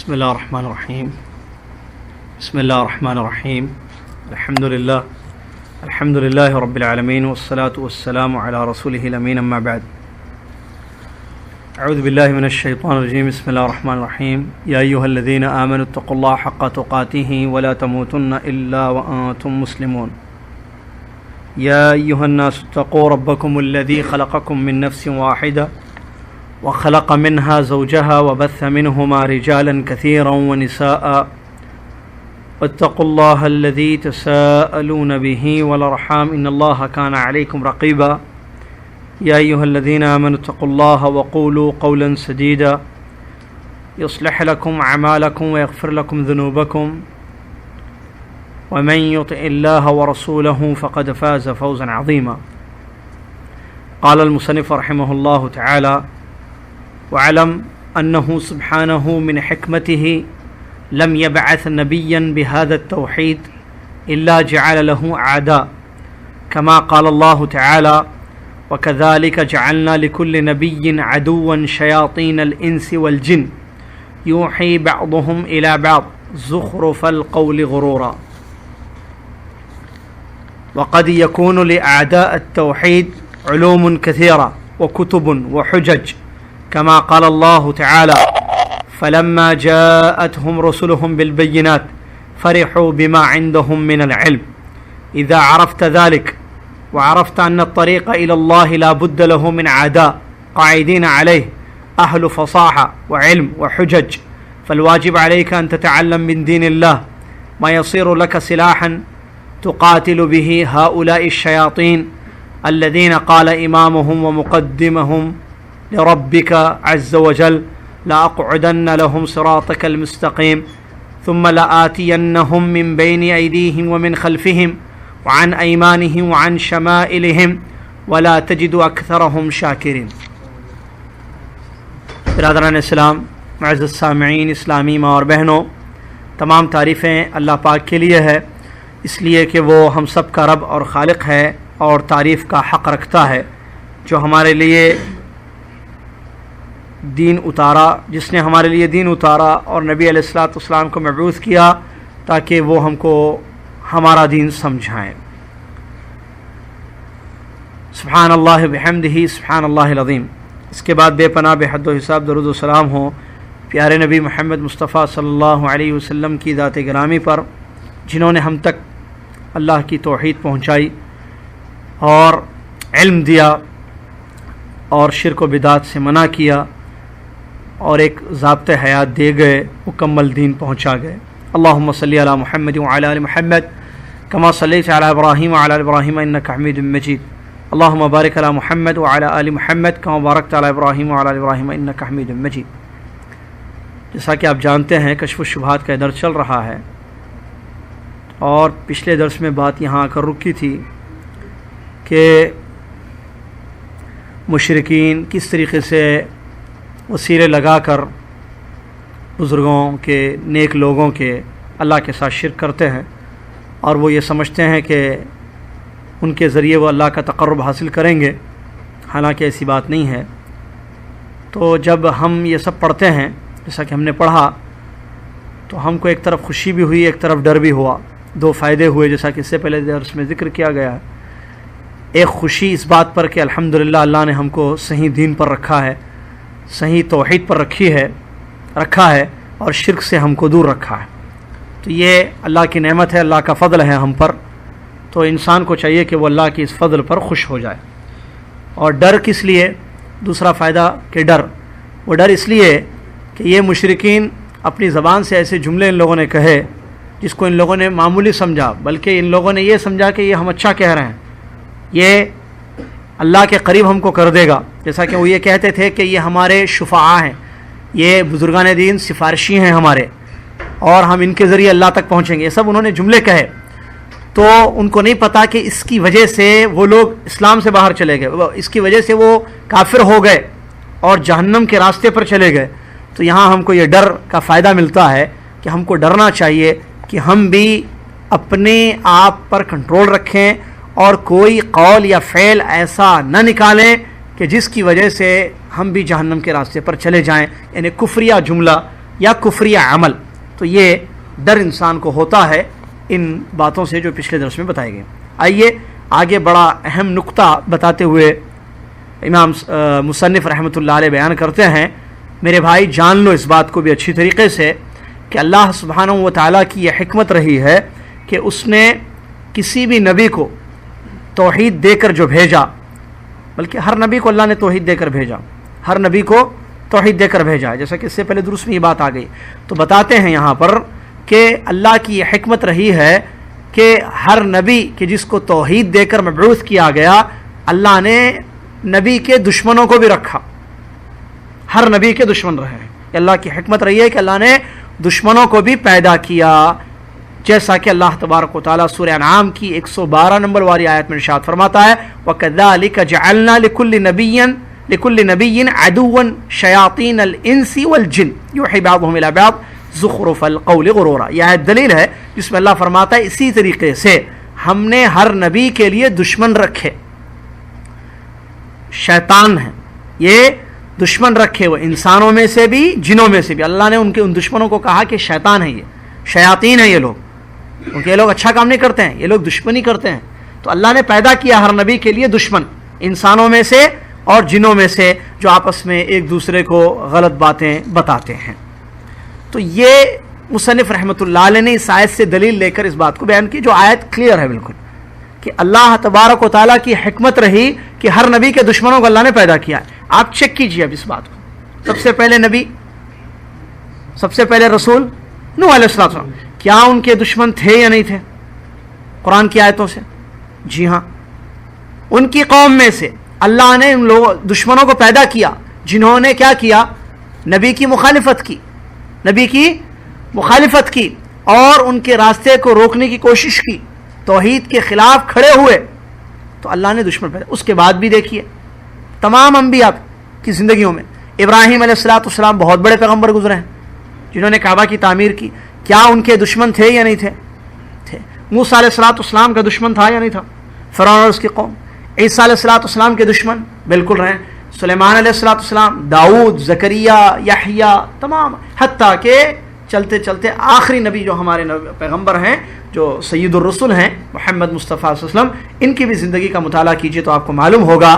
بسم الله الرحمن الرحيم. بسم الله الرحمن الرحيم. الحمد لله رب العالمين والصلاة والسلام على رسوله الأمين. أما بعد، أعوذ بالله من الشيطان الرجيم. بسم الله الرحمن الرحيم. يا أيها الذين آمنوا اتقوا الله حق تقاته ولا تموتن إلا وأنتم مسلمون. يا أيها الناس اتقوا ربكم الذي خلقكم من نفس واحدة وخلق منها زوجها وبث منهما رجالا كثيرا ونساء واتقوا الله الذي تساءلون به والأرحام إن الله كان عليكم رقيبا. يا أيها الذين آمنوا اتقوا الله وقولوا قولا سديدا يصلح لكم أعمالكم ويغفر لكم ذنوبكم ومن يطع الله ورسوله فقد فاز فوزا عظيما. قال المصنف رحمه الله تعالى: وعلم أنه سبحانه من حكمته لم يبعث نبيا بهذا التوحيد إلا جعل له أعداء، كما قال الله تعالى: وكذلك جعلنا لكل نبي عدوا شياطين الإنس والجن يوحي بعضهم إلى بعض زخرف القول غرورا. وقد يكون لأعداء التوحيد علوم كثيرة وكتب وحجج، كما قال الله تعالى: فلما جاءتهم رسلهم بالبينات فرحوا بما عندهم من العلم. إذا عرفت ذلك وعرفت أن الطريق إلى الله لا بد له من أعداء قاعدين عليه أهل فصاحة وعلم وحجج، فالواجب عليك أن تتعلم من دين الله ما يصير لك سلاحا تقاتل به هؤلاء الشياطين الذين قال إمامهم ومقدمهم لربك عز وجل: لأقعدن لهم صراطك المستقيم ثم لآتينهم من بين أيديهم ومن خلفهم وعن أيمانهم وعن شمائلهم ولا تجد أكثرهم شاكرين. برادران اسلام، معزز سامعین، اسلامی ماں اور بہنوں، تمام تعریفیں اللہ پاک کے لیے ہے، اس لیے کہ وہ ہم سب کا رب اور خالق ہے اور تعریف کا حق رکھتا ہے، جو ہمارے لیے دین اتارا، جس نے ہمارے لیے دین اتارا اور نبی علیہ الصلوۃ والسلام کو مبعوث کیا تاکہ وہ ہم کو ہمارا دین سمجھائیں۔ سبحان اللہ بحمدہ، سبحان اللہ العظیم۔ اس کے بعد بے پناہ بے حد و حساب درود و سلام ہو پیارے نبی محمد مصطفیٰ صلی اللہ علیہ وسلم کی ذات گرامی پر، جنہوں نے ہم تک اللہ کی توحید پہنچائی اور علم دیا اور شرک و بدعت سے منع کیا اور ایک ضابطۂ حیات دے گئے، مکمل دین پہنچا گئے۔ اللہم صلی علی محمد وعلی آل محمد کما صلیت علی ابراہیم وعلی آل ابراہیم انک حمید مجید۔ اللہم بارک علی محمد وعلی آل محمد کما بارکت علی ابراہیم وعلی آل ابراہیم انک حمید مجید۔ جیسا کہ آپ جانتے ہیں، کشف الشبہات کا درس چل رہا ہے اور پچھلے درس میں بات یہاں آ کر رکی تھی کہ مشرکین کس طریقے سے وسیلے لگا کر بزرگوں کے، نیک لوگوں کے اللہ کے ساتھ شرک کرتے ہیں، اور وہ یہ سمجھتے ہیں کہ ان کے ذریعے وہ اللہ کا تقرب حاصل کریں گے، حالانکہ ایسی بات نہیں ہے۔ تو جب ہم یہ سب پڑھتے ہیں، جیسا کہ ہم نے پڑھا، تو ہم کو ایک طرف خوشی بھی ہوئی، ایک طرف ڈر بھی ہوا۔ دو فائدے ہوئے، جیسا کہ اس سے پہلے درس میں ذکر کیا گیا ہے۔ ایک خوشی اس بات پر کہ الحمدللہ اللہ نے ہم کو صحیح دین پر رکھا ہے، صحیح توحید پر رکھا ہے اور شرک سے ہم کو دور رکھا ہے، تو یہ اللہ کی نعمت ہے، اللہ کا فضل ہے ہم پر۔ تو انسان کو چاہیے کہ وہ اللہ کی اس فضل پر خوش ہو جائے۔ اور ڈر کس لیے؟ دوسرا فائدہ کہ وہ ڈر اس لیے کہ یہ مشرکین اپنی زبان سے ایسے جملے ان لوگوں نے کہے جس کو ان لوگوں نے معمولی سمجھا، بلکہ ان لوگوں نے یہ سمجھا کہ یہ ہم اچھا کہہ رہے ہیں، یہ اللہ کے قریب ہم کو کر دے گا۔ جیسا کہ وہ یہ کہتے تھے کہ یہ ہمارے شفعاء ہیں، یہ بزرگان دین سفارشی ہیں ہمارے، اور ہم ان کے ذریعے اللہ تک پہنچیں گے۔ یہ سب انہوں نے جملے کہے، تو ان کو نہیں پتا کہ اس کی وجہ سے وہ لوگ اسلام سے باہر چلے گئے، اس کی وجہ سے وہ کافر ہو گئے اور جہنم کے راستے پر چلے گئے۔ تو یہاں ہم کو یہ ڈر کا فائدہ ملتا ہے کہ ہم کو ڈرنا چاہیے کہ ہم بھی اپنے آپ پر کنٹرول رکھیں اور کوئی قول یا فعل ایسا نہ نکالیں کہ جس کی وجہ سے ہم بھی جہنم کے راستے پر چلے جائیں، یعنی کفریہ جملہ یا کفری عمل. تو یہ ڈر انسان کو ہوتا ہے ان باتوں سے جو پچھلے درس میں بتائے گئے. آئیے آگے بڑا اہم نقطہ بتاتے ہوئے امام مصنف رحمۃ اللہ علیہ بیان کرتے ہیں. میرے بھائی جان لو اس بات کو بھی اچھی طریقے سے کہ اللہ سبحانہ و تعالیٰ کی یہ حکمت رہی ہے کہ اس نے کسی بھی نبی کو توحید دے کر جو بھیجا، بلکہ ہر نبی کو اللہ نے توحید دے کر بھیجا، ہر نبی کو توحید دے کر بھیجا. جیسا کہ اس سے پہلے درست میں یہ بات آ گئی. تو بتاتے ہیں یہاں پر کہ اللہ کی یہ حکمت رہی ہے کہ ہر نبی کہ جس کو توحید دے کر مبعوث کیا گیا، اللہ نے نبی کے دشمنوں کو بھی رکھا. ہر نبی کے دشمن رہے ہیں. اللہ کی حکمت رہی ہے کہ اللہ نے دشمنوں کو بھی پیدا کیا، جیسا کہ اللہ تبارک و تعالیٰ سورہ انعام کی 112 نمبر والی آیت میں ارشاد فرماتا ہے وَكَذَلِكَ جَعَلْنَا لِكُلِّ نَبِيٍّ عَدُوًّا شَيَاطِينَ الْإِنسِ وَالْجِنِّ يُوحِي بَعْضُهُمْ إِلَىٰ بَعْضٍ زُخْرُفَ الْقَوْلِ غُرُورًا. یہ آیت دلیل ہے جس میں اللہ فرماتا ہے اسی طریقے سے ہم نے ہر نبی کے لیے دشمن رکھے. شیطان ہیں یہ دشمن رکھے، وہ انسانوں میں سے بھی جنوں میں سے بھی. اللہ نے ان دشمنوں کو کہا کہ شیطان ہیں، یہ شیاطین ہیں یہ لوگ، کیونکہ یہ لوگ اچھا کام نہیں کرتے ہیں، یہ لوگ دشمنی کرتے ہیں. تو اللہ نے پیدا کیا ہر نبی کے لیے دشمن، انسانوں میں سے اور جنوں میں سے، جو آپس میں ایک دوسرے کو غلط باتیں بتاتے ہیں. تو یہ مصنف رحمۃ اللہ علیہ نے اس آیت سے دلیل لے کر اس بات کو بیان کی، جو آیت کلیئر ہے بالکل، کہ اللہ تبارک و تعالیٰ کی حکمت رہی کہ ہر نبی کے دشمنوں کو اللہ نے پیدا کیا ہے. آپ چیک کیجئے اب اس بات کو. سب سے پہلے نبی، سب سے پہلے رسول نوح علیہ السلام، کیا ان کے دشمن تھے یا نہیں تھے قرآن کی آیتوں سے؟ جی ہاں. ان کی قوم میں سے اللہ نے ان لوگوں دشمنوں کو پیدا کیا جنہوں نے کیا کیا؟ نبی کی مخالفت کی، نبی کی مخالفت کی اور ان کے راستے کو روکنے کی کوشش کی، توحید کے خلاف کھڑے ہوئے. تو اللہ نے دشمن پیدا. اس کے بعد بھی دیکھیے تمام انبیاء کی زندگیوں میں ابراہیم علیہ السلام بہت بڑے پیغمبر گزرے ہیں جنہوں نے کعبہ کی تعمیر کی. کیا ان کے دشمن تھے یا نہیں تھے؟ تھے. موسیٰ علیہ السلام کا دشمن تھا یا نہیں تھا فرعون اور اس کی قوم؟ عیسیٰ علیہ السلام کے دشمن بالکل رہے. سلیمان علیہ السلام، داؤد، زکریا، یحییٰ، تمام، حتیٰ کہ چلتے چلتے آخری نبی جو ہمارے پیغمبر ہیں، جو سید الرسل ہیں محمد مصطفیٰ صلی اللہ علیہ وسلم، ان کی بھی زندگی کا مطالعہ کیجئے تو آپ کو معلوم ہوگا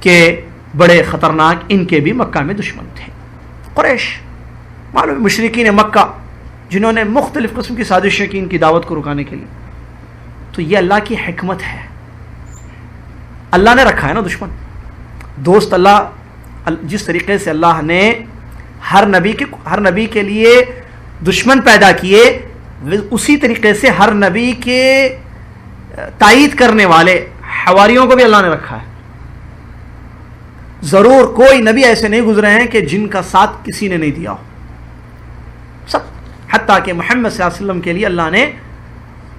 کہ بڑے خطرناک ان کے بھی مکہ میں دشمن تھے. قریش، معلوم مشرکین مکہ جنہوں نے مختلف قسم کی سازشیں کی ان کی دعوت کو رکانے کے لیے. تو یہ اللہ کی حکمت ہے، اللہ نے رکھا ہے نا دشمن. دوست اللہ جس طریقے سے اللہ نے ہر نبی کے لیے دشمن پیدا کیے، اسی طریقے سے ہر نبی کے تائید کرنے والے حواریوں کو بھی اللہ نے رکھا ہے. ضرور کوئی نبی ایسے نہیں گزرے ہیں کہ جن کا ساتھ کسی نے نہیں دیا ہو، سب. حتیٰ کہ محمد صلی اللہ علیہ وسلم کے لیے اللہ نے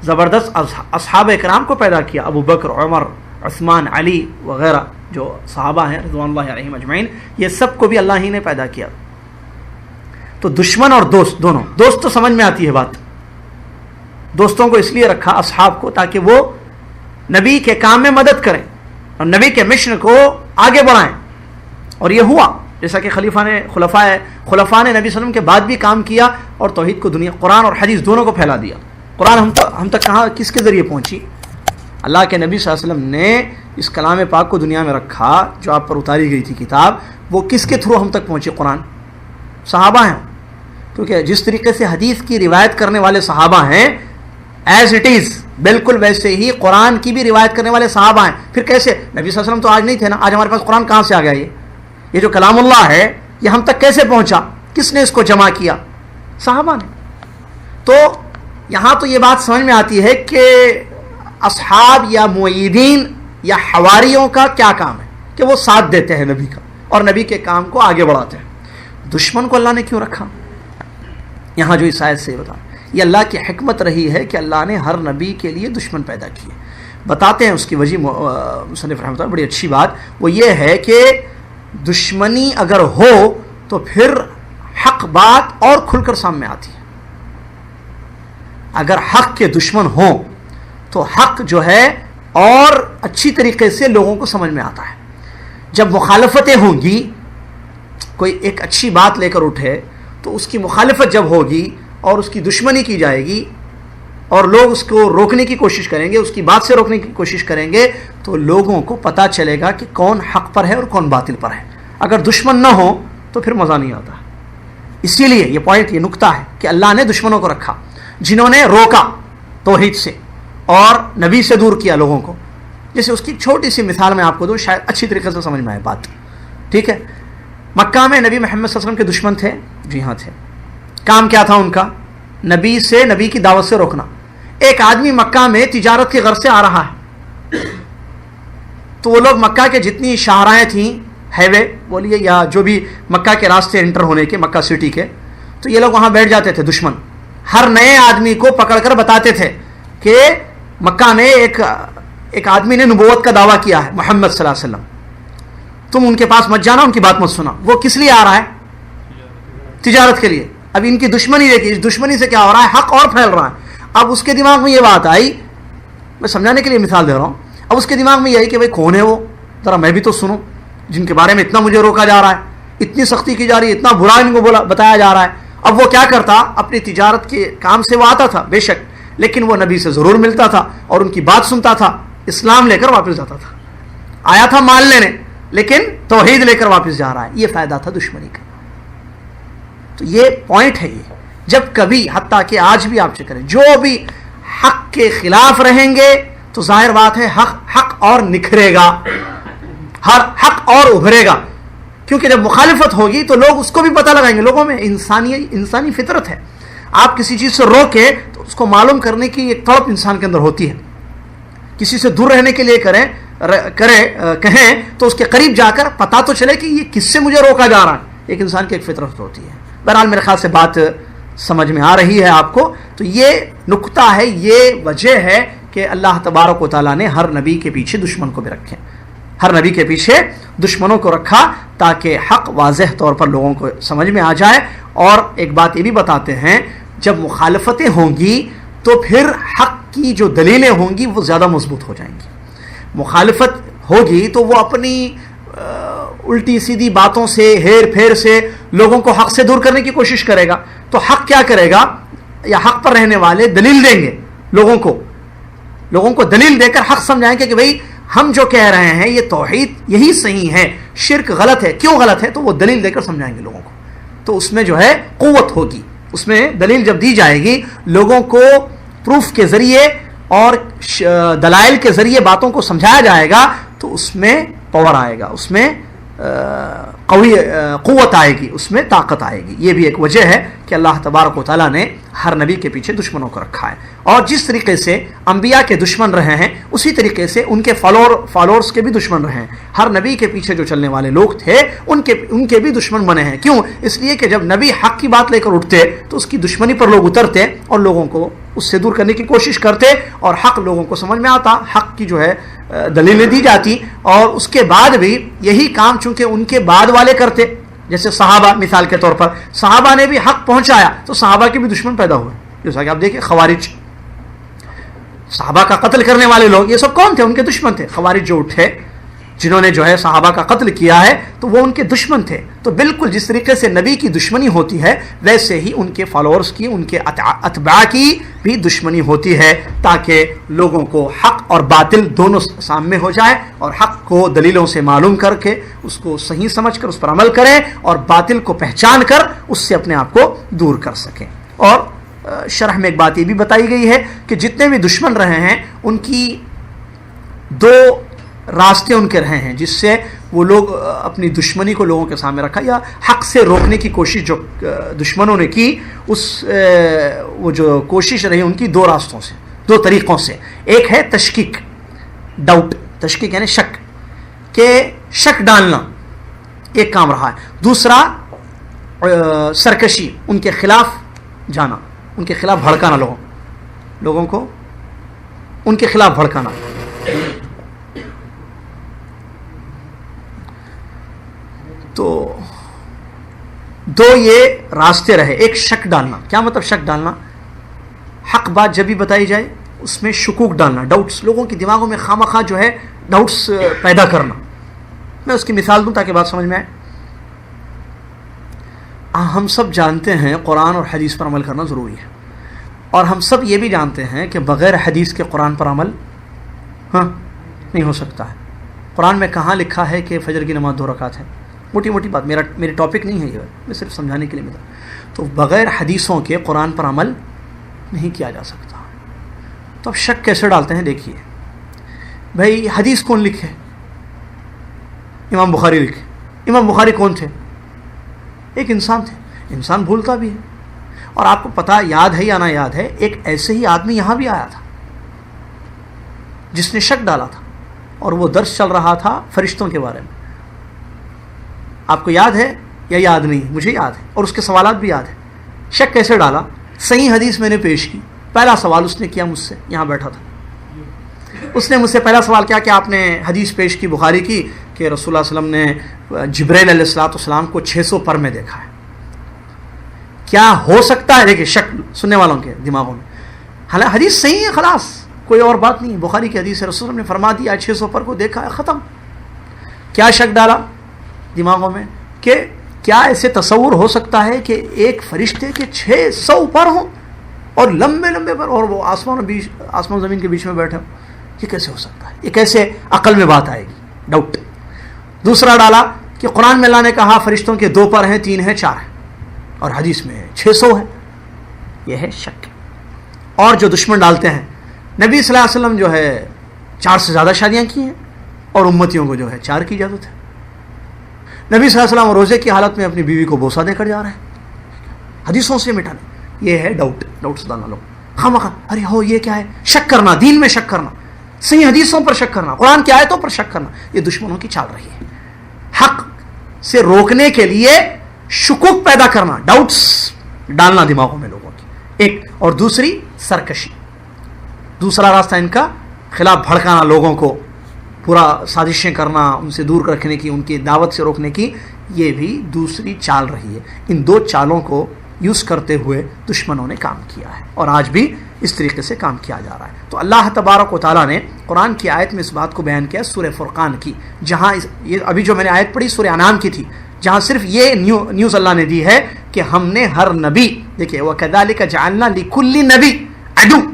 زبردست اصحاب اکرام کو پیدا کیا. ابو بکر، عمر، عثمان، علی وغیرہ جو صحابہ ہیں رضوان اللہ علیہم اجمعین، یہ سب کو بھی اللہ ہی نے پیدا کیا. تو دشمن اور دوست دونوں. دوست تو سمجھ میں آتی ہے بات، دوستوں کو اس لیے رکھا اصحاب کو تاکہ وہ نبی کے کام میں مدد کریں اور نبی کے مشن کو آگے بڑھائیں. اور یہ ہوا جیسا کہ خلفاء نے نبی صلی اللہ علیہ وسلم کے بعد بھی کام کیا اور توحید کو دنیا، قرآن اور حدیث دونوں کو پھیلا دیا. قرآن ہم تک کہاں کس کے ذریعے پہنچی؟ اللہ کے نبی صلی اللہ علیہ وسلم نے اس کلام پاک کو دنیا میں رکھا، جو آپ پر اتاری گئی تھی کتاب، وہ کس کے تھرو ہم تک پہنچی؟ قرآن. صحابہ ہیں، کیونکہ جس طریقے سے حدیث کی روایت کرنے والے صحابہ ہیں ایز اٹ از، بالکل ویسے ہی قرآن کی بھی روایت کرنے والے صحابہ ہیں. پھر کیسے؟ نبی صلی اللہ علیہ وسلم تو آج نہیں تھے نا، آج ہمارے پاس قرآن کہاں سے آ گیا؟ یہ جو کلام اللہ ہے یہ ہم تک کیسے پہنچا؟ کس نے اس کو جمع کیا؟ صحابہ نے. تو یہاں تو یہ بات سمجھ میں آتی ہے کہ اصحاب یا معیدین یا حواریوں کا کیا کام ہے کہ وہ ساتھ دیتے ہیں نبی کا اور نبی کے کام کو آگے بڑھاتے ہیں. دشمن کو اللہ نے کیوں رکھا؟ یہاں جو اس آیت سے بتا، یہ اللہ کی حکمت رہی ہے کہ اللہ نے ہر نبی کے لیے دشمن پیدا کیے. بتاتے ہیں اس کی وجہ مصنف رحمۃ اللہ، بڑی اچھی بات وہ یہ ہے کہ دشمنی اگر ہو تو پھر حق بات اور کھل کر سامنے آتی ہے. اگر حق کے دشمن ہوں تو حق جو ہے اور اچھی طریقے سے لوگوں کو سمجھ میں آتا ہے. جب مخالفتیں ہوں گی، کوئی ایک اچھی بات لے کر اٹھے تو اس کی مخالفت جب ہوگی اور اس کی دشمنی کی جائے گی اور لوگ اس کو روکنے کی کوشش کریں گے، اس کی بات سے روکنے کی کوشش کریں گے، تو لوگوں کو پتہ چلے گا کہ کون حق پر ہے اور کون باطل پر ہے۔ اگر دشمن نہ ہو تو پھر مزہ نہیں آتا۔ اسی لیے یہ پوائنٹ، یہ نقطہ ہے کہ اللہ نے دشمنوں کو رکھا جنہوں نے روکا توحید سے اور نبی سے دور کیا لوگوں کو۔ جیسے اس کی چھوٹی سی مثال میں آپ کو دوں، شاید اچھی طریقے سے سمجھ میں آئے بات، ٹھیک ہے؟ مکہ میں نبی محمد صلی اللہ علیہ وسلم کے دشمن تھے، جی ہاں تھے۔ کام کیا تھا ان کا؟ نبی کی دعوت سے روکنا۔ ایک آدمی مکہ میں تجارت کی غرض سے آ رہا ہے، تو وہ لوگ مکہ کے جتنی شاہراہیں تھیں، ہائی وے بولیے یا جو بھی مکہ کے راستے انٹر ہونے کے، مکہ سٹی کے، تو یہ لوگ وہاں بیٹھ جاتے تھے۔ دشمن ہر نئے آدمی کو پکڑ کر بتاتے تھے کہ مکہ میں ایک آدمی نے نبوت کا دعویٰ کیا ہے، محمد صلی اللہ علیہ وسلم، تم ان کے پاس مت جانا، ان کی بات مت سنا۔ وہ کس لیے آ رہا ہے؟ تجارت کے لیے۔ اب ان کی دشمنی دیکھیے، اس دشمنی سے کیا ہو رہا ہے؟ حق اور پھیل رہا ہے۔ اب اس کے دماغ میں یہ بات آئی، میں سمجھانے کے لیے مثال دے رہا ہوں، اب اس کے دماغ میں یہ آئی کہ بھائی کون ہے وہ، ذرا میں بھی تو سنوں، جن کے بارے میں اتنا مجھے روکا جا رہا ہے، اتنی سختی کی جا رہی ہے، اتنا برا ان کو بتایا جا رہا ہے۔ اب وہ کیا کرتا؟ اپنی تجارت کے کام سے وہ آتا تھا بے شک، لیکن وہ نبی سے ضرور ملتا تھا اور ان کی بات سنتا تھا، اسلام لے کر واپس جاتا تھا۔ آیا تھا مال لینے، لیکن توحید لے کر واپس جا رہا ہے۔ یہ فائدہ تھا دشمنی کا۔ تو یہ پوائنٹ ہے، یہ جب کبھی، حتیٰ کہ آج بھی آپ چیک کریں، جو بھی حق کے خلاف رہیں گے تو ظاہر بات ہے حق اور نکھرے گا، ہر حق اور ابھرے گا، کیونکہ جب مخالفت ہوگی تو لوگ اس کو بھی پتہ لگائیں گے۔ لوگوں میں انسانی فطرت ہے، آپ کسی چیز سے روکیں تو اس کو معلوم کرنے کی ایک طلب انسان کے اندر ہوتی ہے۔ کسی سے دور رہنے کے لیے کہیں تو اس کے قریب جا کر پتہ تو چلے کہ یہ کس سے مجھے روکا جا رہا ہے۔ ایک انسان کی ایک فطرت ہوتی ہے۔ بہرحال میرے خیال سے بات سمجھ میں آ رہی ہے آپ کو۔ تو یہ نقطہ ہے، یہ وجہ ہے کہ اللہ تبارک و تعالیٰ نے ہر نبی کے پیچھے دشمن کو بھی رکھے، ہر نبی کے پیچھے دشمنوں کو رکھا تاکہ حق واضح طور پر لوگوں کو سمجھ میں آ جائے۔ اور ایک بات یہ بھی بتاتے ہیں، جب مخالفتیں ہوں گی تو پھر حق کی جو دلیلیں ہوں گی وہ زیادہ مضبوط ہو جائیں گی۔ مخالفت ہوگی تو وہ اپنی الٹی سیدھی باتوں سے، ہیر پھیر سے لوگوں کو حق سے دور کرنے کی کوشش کرے گا۔ تو حق کیا کرے گا؟ یا حق پر رہنے والے دلیل دیں گے لوگوں کو دلیل دے کر حق سمجھائیں گے کہ بھئی ہم جو کہہ رہے ہیں یہ توحید یہی صحیح ہے، شرک غلط ہے، کیوں غلط ہے؟ تو وہ دلیل دے کر سمجھائیں گے لوگوں کو۔ تو اس میں جو ہے قوت ہوگی، اس میں دلیل جب دی جائے گی، لوگوں کو پروف کے ذریعے اور دلائل کے ذریعے باتوں کو سمجھایا جائے گا تو اس میں پاور آئے گا، اس میں قوت آئے گی، اس میں طاقت آئے گی۔ یہ بھی ایک وجہ ہے کہ اللہ تبارک و تعالیٰ نے ہر نبی کے پیچھے دشمنوں کو رکھا ہے۔ اور جس طریقے سے انبیاء کے دشمن رہے ہیں اسی طریقے سے ان کے فالوورز کے بھی دشمن رہے ہیں۔ ہر نبی کے پیچھے جو چلنے والے لوگ تھے ان کے بھی دشمن بنے ہیں۔ کیوں؟ اس لیے کہ جب نبی حق کی بات لے کر اٹھتے تو اس کی دشمنی پر لوگ اترتے اور لوگوں کو اس سے دور کرنے کی کوشش کرتے، اور حق لوگوں کو سمجھ میں آتا، حق کی جو ہے دلیلیں دی جاتی، اور اس کے بعد بھی یہی کام چونکہ ان کے بعد والے کرتے، جیسے صحابہ مثال کے طور پر، صحابہ نے بھی حق پہنچایا تو صحابہ کے بھی دشمن پیدا ہوئے۔ جیسا کہ آپ دیکھیں خوارج، صحابہ کا قتل کرنے والے لوگ، یہ سب کون تھے؟ ان کے دشمن تھے۔ خوارج جو اٹھے جنہوں نے جو ہے صحابہ کا قتل کیا ہے تو وہ ان کے دشمن تھے۔ تو بالکل جس طریقے سے نبی کی دشمنی ہوتی ہے ویسے ہی ان کے فالوورز کی، ان کے اتباع کی بھی دشمنی ہوتی ہے، تاکہ لوگوں کو حق اور باطل دونوں سامنے ہو جائے اور حق کو دلیلوں سے معلوم کر کے اس کو صحیح سمجھ کر اس پر عمل کریں، اور باطل کو پہچان کر اس سے اپنے آپ کو دور کر سکیں۔ اور شرح میں ایک بات یہ بھی بتائی گئی ہے کہ جتنے بھی دشمن رہے ہیں ان کی دو راستے ان کے رہے ہیں جس سے وہ لوگ اپنی دشمنی کو لوگوں کے سامنے رکھا، یا حق سے روکنے کی کوشش جو دشمنوں نے کی، وہ جو کوشش رہی ان کی دو راستوں سے، دو طریقوں سے۔ ایک ہے تشکیک، ڈاؤٹ، تشکیک یعنی شک، کہ شک ڈالنا ایک کام رہا ہے۔ دوسرا سرکشی، ان کے خلاف جانا، ان کے خلاف بھڑکانا، لوگوں کو ان کے خلاف بھڑکانا۔ تو دو یہ راستے رہے۔ ایک شک ڈالنا، کیا مطلب شک ڈالنا؟ حق بات جب بھی بتائی جائے اس میں شکوک ڈالنا، ڈاؤٹس، لوگوں کے دماغوں میں خواہ جو ہے ڈاؤٹس پیدا کرنا۔ میں اس کی مثال دوں تاکہ بات سمجھ میں آئے۔ ہم سب جانتے ہیں قرآن اور حدیث پر عمل کرنا ضروری ہے، اور ہم سب یہ بھی جانتے ہیں کہ بغیر حدیث کے قرآن پر عمل نہیں ہو سکتا ہے۔ قرآن میں کہاں لکھا ہے کہ فجر کی نماز 2 رکعت ہے؟ موٹی موٹی بات، میری ٹاپک نہیں ہے یہ، میں صرف سمجھانے کے لیے ملا۔ تو بغیر حدیثوں کے قرآن پر عمل نہیں کیا جا سکتا۔ تو اب شک کیسے ڈالتے ہیں؟ دیکھیے بھائی، حدیث کون لکھے؟ امام بخاری لکھے۔ امام بخاری کون تھے؟ ایک انسان تھے، انسان بھولتا بھی ہے، اور آپ کو پتہ یاد ہے یا نہ یاد ہے، ایک ایسے ہی آدمی یہاں بھی آیا تھا جس نے شک ڈالا تھا، اور وہ درس چل رہا تھا فرشتوں کے بارے میں۔ آپ کو یاد ہے یا یاد نہیں؟ مجھے یاد ہے، اور اس کے سوالات بھی یاد ہیں۔ شک کیسے ڈالا؟ صحیح حدیث میں نے پیش کی، پہلا سوال اس نے کیا مجھ سے، یہاں بیٹھا تھا، اس نے مجھ سے پہلا سوال کیا کہ آپ نے حدیث پیش کی بخاری کی کہ رسول اللہ صلی اللہ علیہ وسلم نے جبرائیل علیہ السلام کو 600 پر میں دیکھا ہے، کیا ہو سکتا ہے؟ دیکھیں شک سننے والوں کے دماغوں میں، حالانکہ حدیث صحیح ہے، خلاص کوئی اور بات نہیں، بخاری کی حدیث ہے، رسول اللہ نے فرما دیا 600 پر کو دیکھا ہے، ختم۔ کیا شک ڈالا دماغوں میں کہ کیا ایسے تصور ہو سکتا ہے کہ ایک فرشتے کے 600 پر ہوں اور لمبے لمبے پر، اور وہ آسمان زمین کے بیچ میں بیٹھے ہوں؟ یہ کیسے ہو سکتا ہے؟ یہ کیسے عقل میں بات آئے گی؟ ڈاؤٹ۔ دوسرا ڈالا کہ قرآن میں اللہ نے کہا فرشتوں کے 2 پر ہیں، 3 ہیں، 4 ہیں، اور حدیث میں 600 ہے، یہ ہے شک۔ اور جو دشمن ڈالتے ہیں، نبی صلی اللہ علیہ وسلم جو ہے 4 سے زیادہ شادیاں کی ہیں، اور امتیوں کو جو ہے 4 کی اجازت ہے۔ نبی صلی اللہ علیہ وسلم روزے کی حالت میں اپنی بیوی کو بوسہ دے کر جا رہے ہیں، حدیثوں سے مٹانے، یہ ہے ڈاؤٹ سے ڈالنا لوگ خامخواہ، ارے ہو یہ کیا ہے؟ شک کرنا، دین میں شک کرنا، صحیح حدیثوں پر شک کرنا، قرآن کی آیتوں پر شک کرنا، یہ دشمنوں کی چال رہی ہے۔ حق سے روکنے کے لیے شکوک پیدا کرنا، ڈاؤٹس ڈالنا دماغوں میں لوگوں کی، ایک، اور دوسری سرکشی، دوسرا راستہ ان کا خلاف بھڑکانا، لوگوں کو پورا سازشیں کرنا، ان سے دور رکھنے کی، ان کی دعوت سے روکنے کی، یہ بھی دوسری چال رہی ہے۔ ان 2 چالوں کو یوز کرتے ہوئے دشمنوں نے کام کیا ہے، اور آج بھی اس طریقے سے کام کیا جا رہا ہے۔ تو اللہ تبارک و تعالیٰ نے قرآن کی آیت میں اس بات کو بیان کیا، سورہ فرقان کی، جہاں یہ ابھی جو میں نے آیت پڑھی سورہ انعام کی تھی، جہاں صرف یہ نیوز اللہ نے دی ہے کہ ہم نے ہر نبی، دیکھیں وَكَذَلِكَ جَعَلْنَا لِكُلِّ نَبِيٍّ عَدُوًّا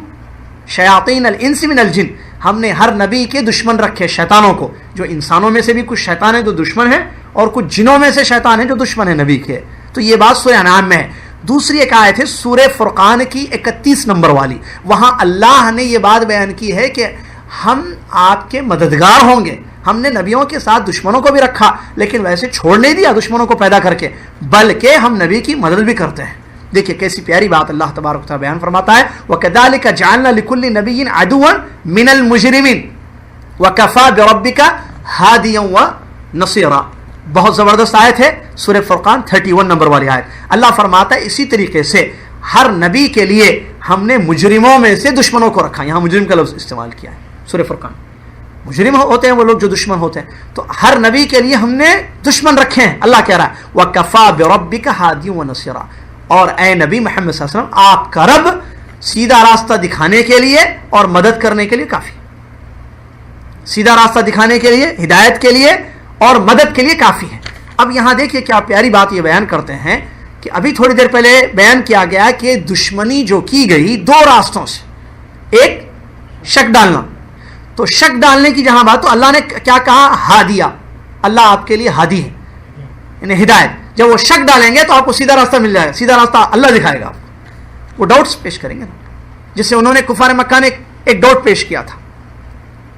شَيَاطِينَ الْإِنسِ مِنَ الْجِنِّ، ہم نے ہر نبی کے دشمن رکھے شیطانوں کو، جو انسانوں میں سے بھی کچھ شیطان ہیں جو دشمن ہیں، اور کچھ جنوں میں سے شیطان ہیں جو دشمن ہیں نبی کے۔ تو یہ بات سورہ انعام میں ہے۔ دوسری ایک آیت ہے سورہ فرقان کی 31 نمبر والی، وہاں اللہ نے یہ بات بیان کی ہے کہ ہم آپ کے مددگار ہوں گے۔ ہم نے نبیوں کے ساتھ دشمنوں کو بھی رکھا، لیکن ویسے چھوڑ نہیں دیا دشمنوں کو پیدا کر کے، بلکہ ہم نبی کی مدد بھی کرتے ہیں۔ دیکھیے کیسی پیاری بات اللہ تبارک و تعالیٰ بیان فرماتا ہے، وَكَذَلِكَ جَعَلْنَا لِكُلِّ نَبِيٍّ عَدُوًّا مِنَ الْمُجْرِمِينَ وَكَفَىٰ بِرَبِّكَ هَادِيًا وَنَصِيرًا۔ بہت زبردست آیت ہے سورہ فرقان 31 نمبر والی آیت۔ اللہ فرماتا ہے اسی طریقے سے ہر نبی کے لیے ہم نے مجرموں میں سے دشمنوں کو رکھا، یہاں مجرم کا لفظ استعمال کیا ہے سورہ فرقان۔ مجرم ہوتے ہیں وہ لوگ جو دشمن ہوتے ہیں، تو ہر نبی کے لیے ہم نے دشمن رکھے ہیں۔ اللہ کہہ رہا ہے وَكَفَىٰ بِرَبِّكَ هَادِيًا وَنَصِيرًا، اور اے نبی محمد صلی اللہ علیہ وسلم آپ کا رب سیدھا راستہ دکھانے کے لیے اور مدد کرنے کے لیے کافی، سیدھا راستہ دکھانے کے لیے، ہدایت کے لیے اور مدد کے لیے کافی ہے۔ اب یہاں دیکھیے کیا پیاری بات یہ بیان کرتے ہیں کہ ابھی تھوڑی دیر پہلے بیان کیا گیا کہ دشمنی جو کی گئی 2 راستوں سے، ایک شک ڈالنا، تو شک ڈالنے کی جہاں بات، تو اللہ نے کیا کہا؟ ہادیہ، اللہ آپ کے لیے ہادی ہے، یعنی ہدایت۔ جب وہ شک ڈالیں گے تو آپ کو سیدھا راستہ مل جائے گا، سیدھا راستہ اللہ دکھائے گا آپ کو۔ وہ ڈاؤٹس پیش کریں گے نا، جسے انہوں نے کفار مکہ نے ایک ڈاؤٹ پیش کیا تھا۔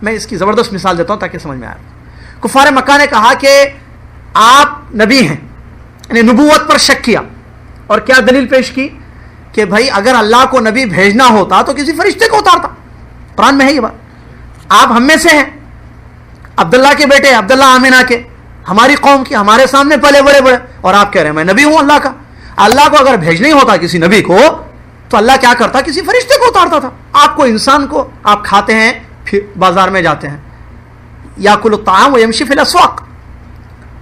میں اس کی زبردست مثال دیتا ہوں تاکہ سمجھ میں آئے۔ کفار مکہ نے کہا کہ آپ نبی ہیں، یعنی نبوت پر شک کیا، اور کیا دلیل پیش کی کہ بھائی اگر اللہ کو نبی بھیجنا ہوتا تو کسی فرشتے کو اتارتا، قرآن میں ہے یہ بات۔ آپ ہم میں سے ہیں، عبداللہ کے بیٹے، عبداللہ آمنہ کے، ہماری قوم کی، ہمارے سامنے پلے بڑے بڑے، اور آپ کہہ رہے ہیں میں نبی ہوں اللہ کا۔ اللہ کو اگر بھیجنا ہی ہوتا کسی نبی کو تو اللہ کیا کرتا؟ کسی فرشتے کو اتارتا تھا۔ آپ کو انسان کو آپ کھاتے ہیں، پھر بازار میں جاتے ہیں، یاکل الطعام ویمشی فی الاسواق،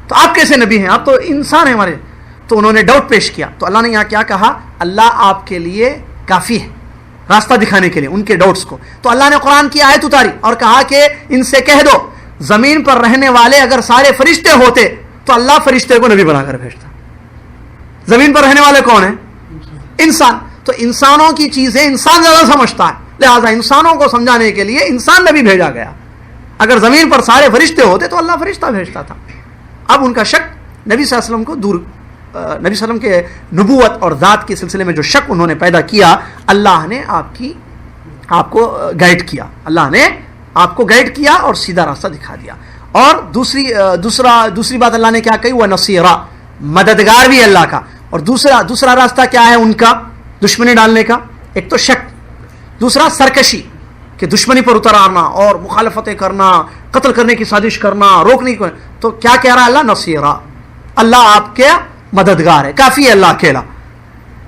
تو آپ کیسے نبی ہیں؟ آپ تو انسان ہیں ہمارے۔ تو انہوں نے ڈاؤٹ پیش کیا، تو اللہ نے یہاں کیا کہا؟ اللہ آپ کے لیے کافی ہے راستہ دکھانے کے لیے ان کے ڈاؤٹس کو۔ تو اللہ نے قرآن کی آیت اتاری اور کہا کہ ان سے کہہ دو زمین پر رہنے والے اگر سارے فرشتے ہوتے تو اللہ فرشتے کو نبی بنا کر بھیجتا۔ زمین پر رہنے والے کون ہیں؟ انسان. تو انسانوں کی چیزیں انسان زیادہ سمجھتا ہے, لہٰذا انسانوں کو سمجھانے کے لیے انسان نبی بھیجا گیا. اگر زمین پر سارے فرشتے ہوتے تو اللہ فرشتہ بھیجتا تھا. اب ان کا شک نبی صلی اللہ علیہ وسلم کو دور, نبی صلی اللہ علیہ وسلم کے نبوت اور ذات کے سلسلے میں جو شک انہوں نے پیدا کیا, اللہ نے آپ کو گائیڈ کیا, اللہ نے آپ کو گائیڈ کیا اور سیدھا راستہ دکھا دیا. اور دوسری بات اللہ نے کیا کہی, وہ نصیرہ, مددگار بھی اللہ کا. اور دوسرا راستہ کیا ہے ان کا دشمنی ڈالنے کا؟ ایک تو شک, دوسرا سرکشی کہ دشمنی پر اتر آنا اور مخالفتیں کرنا, قتل کرنے کی سازش کرنا, روکنے کی. تو کیا کہہ رہا ہے اللہ؟ نصیرہ, اللہ آپ کے مددگار ہے, کافی ہے اللہ اکیلا.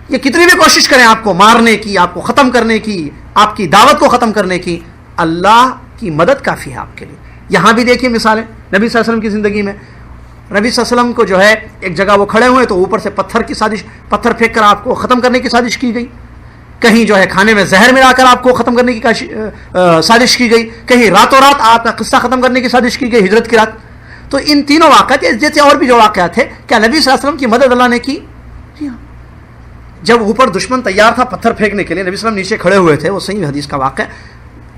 یہ کتنی بھی کوشش کریں آپ کو مارنے کی, آپ کو ختم کرنے کی, آپ کی دعوت کو ختم کرنے کی, اللہ کی مدد کافی ہے آپ کے لیے. یہاں بھی دیکھیے مثالیں نبی صلی اللہ علیہ وسلم کی زندگی میں. نبی صلی اللہ علیہ وسلم کو جو ہے ایک جگہ وہ کھڑے ہوئے تو اوپر سے پتھر پھینک کر آپ کو ختم کرنے کی سازش کی گئی, کہیں جو ہے کھانے میں زہر ملا کر آپ کو ختم کرنے کی سازش کی گئی, کہیں راتوں رات آپ کا قصہ ختم کرنے کی سازش کی گئی, ہجرت کی رات. تو ان تینوں واقعات جیسے اور بھی جو واقعات تھے, کیا نبی صلی اللہ علیہ وسلم کی مدد اللہ نے کی؟ جب اوپر دشمن تیار تھا پتھر پھینکنے کے لیے, نبی صلی اللہ علیہ وسلم نیچے کھڑے ہوئے تھے, وہ صحیح حدیث کا واقعہ,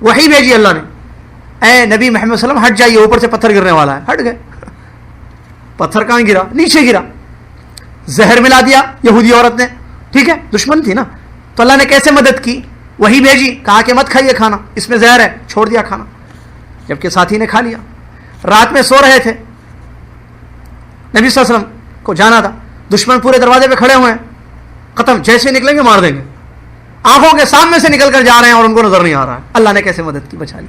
وہی بھیجی اللہ نے, اے نبی محمد صلی اللہ علیہ وسلم ہٹ جائیے, اوپر سے پتھر گرنے والا ہے. ہٹ گئے. پتھر کہاں گرا؟ نیچے گرا. زہر ملا دیا یہودی عورت نے, ٹھیک ہے, دشمن تھی نا. تو اللہ نے کیسے مدد کی؟ وہی بھیجی, کہا کہ مت کھائیے کھانا, اس میں زہر ہے, چھوڑ دیا کھانا, جبکہ ساتھی نے کھا لیا. رات میں سو رہے تھے, نبی صلی اللہ علیہ وسلم کو جانا تھا, دشمن پورے دروازے پہ کھڑے ہوئے ہیں, ختم, جیسے نکلیں گے مار دیں گے, آنکھوں کے سامنے سے نکل کر جا رہے ہیں اور ان کو نظر نہیں آ رہا ہے. اللہ نے کیسے مدد کی, بچا لی.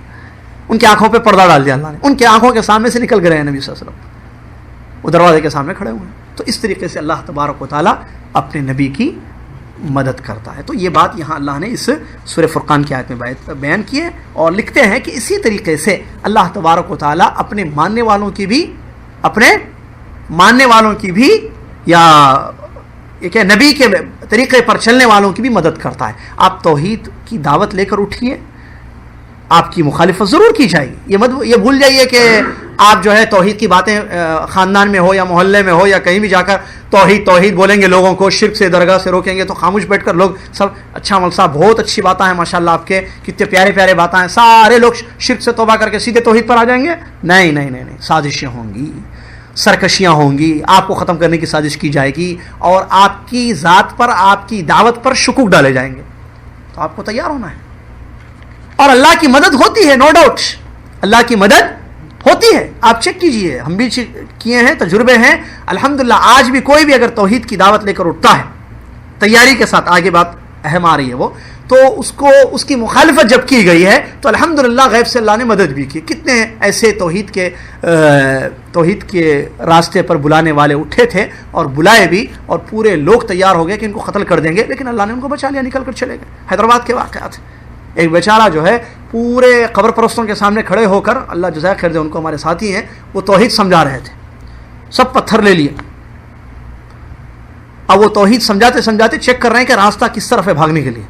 ان کی آنکھوں پہ پردہ ڈال دیا اللہ نے, ان کی آنکھوں کے سامنے سے نکل گئے ہیں نبی صلی اللہ علیہ وسلم, وہ دروازے کے سامنے کھڑے ہوئے ہیں. تو اس طریقے سے اللہ تبارک و تعالیٰ اپنے نبی کی مدد کرتا ہے. تو یہ بات یہاں اللہ نے اس سورہ فرقان کی آیت میں بیان کی ہے, اور لکھتے ہیں کہ اسی طریقے سے اللہ تبارک و تعالیٰ اپنے ماننے والوں کی بھی یا کہ نبی کے طریقے پر چلنے والوں کی بھی مدد کرتا ہے. آپ توحید کی دعوت لے کر اٹھیے, آپ کی مخالفت ضرور کی جائے گی. یہ بھول جائیے کہ آپ جو ہے توحید کی باتیں خاندان میں ہو یا محلے میں ہو یا کہیں بھی جا کر توحید بولیں گے, لوگوں کو شرک سے درگاہ سے روکیں گے تو خاموش بیٹھ کر لوگ سب اچھا مول صاحب بہت اچھی باتیں ہیں ماشاءاللہ, آپ کے کتنے پیارے پیارے باتیں ہیں, سارے لوگ شرک سے توبہ کر کے سیدھے توحید پر آ جائیں گے. نہیں, سازشیں ہوں گی, سرکشیاں ہوں گی, آپ کو ختم کرنے کی سازش کی جائے گی, اور آپ کی ذات پر, آپ کی دعوت پر شکوک ڈالے جائیں گے. تو آپ کو تیار ہونا ہے. اور اللہ کی مدد ہوتی ہے, نو ڈاؤٹ, اللہ کی مدد ہوتی ہے. آپ چیک کیجئے, ہم بھی کیے ہیں, تجربے ہیں الحمدللہ. آج بھی کوئی بھی اگر توحید کی دعوت لے کر اٹھتا ہے تیاری کے ساتھ, آگے بات اہم آ رہی ہے وہ, تو اس کی مخالفت جب کی گئی ہے تو الحمدللہ غیب سے اللہ نے مدد بھی کی. کتنے ایسے توحید کے راستے پر بلانے والے اٹھے تھے اور بلائے بھی, اور پورے لوگ تیار ہو گئے کہ ان کو قتل کر دیں گے, لیکن اللہ نے ان کو بچا لیا, نکل کر چلے گئے. حیدرآباد کے واقعات, ایک بیچارہ جو ہے پورے قبر پرستوں کے سامنے کھڑے ہو کر, اللہ جزائے خیر دے, ان کو ہمارے ساتھی ہیں, وہ توحید سمجھا رہے تھے, سب پتھر لے لیے. اب وہ توحید سمجھاتے چیک کر رہے ہیں کہ راستہ کس طرف ہے بھاگنے کے لیے.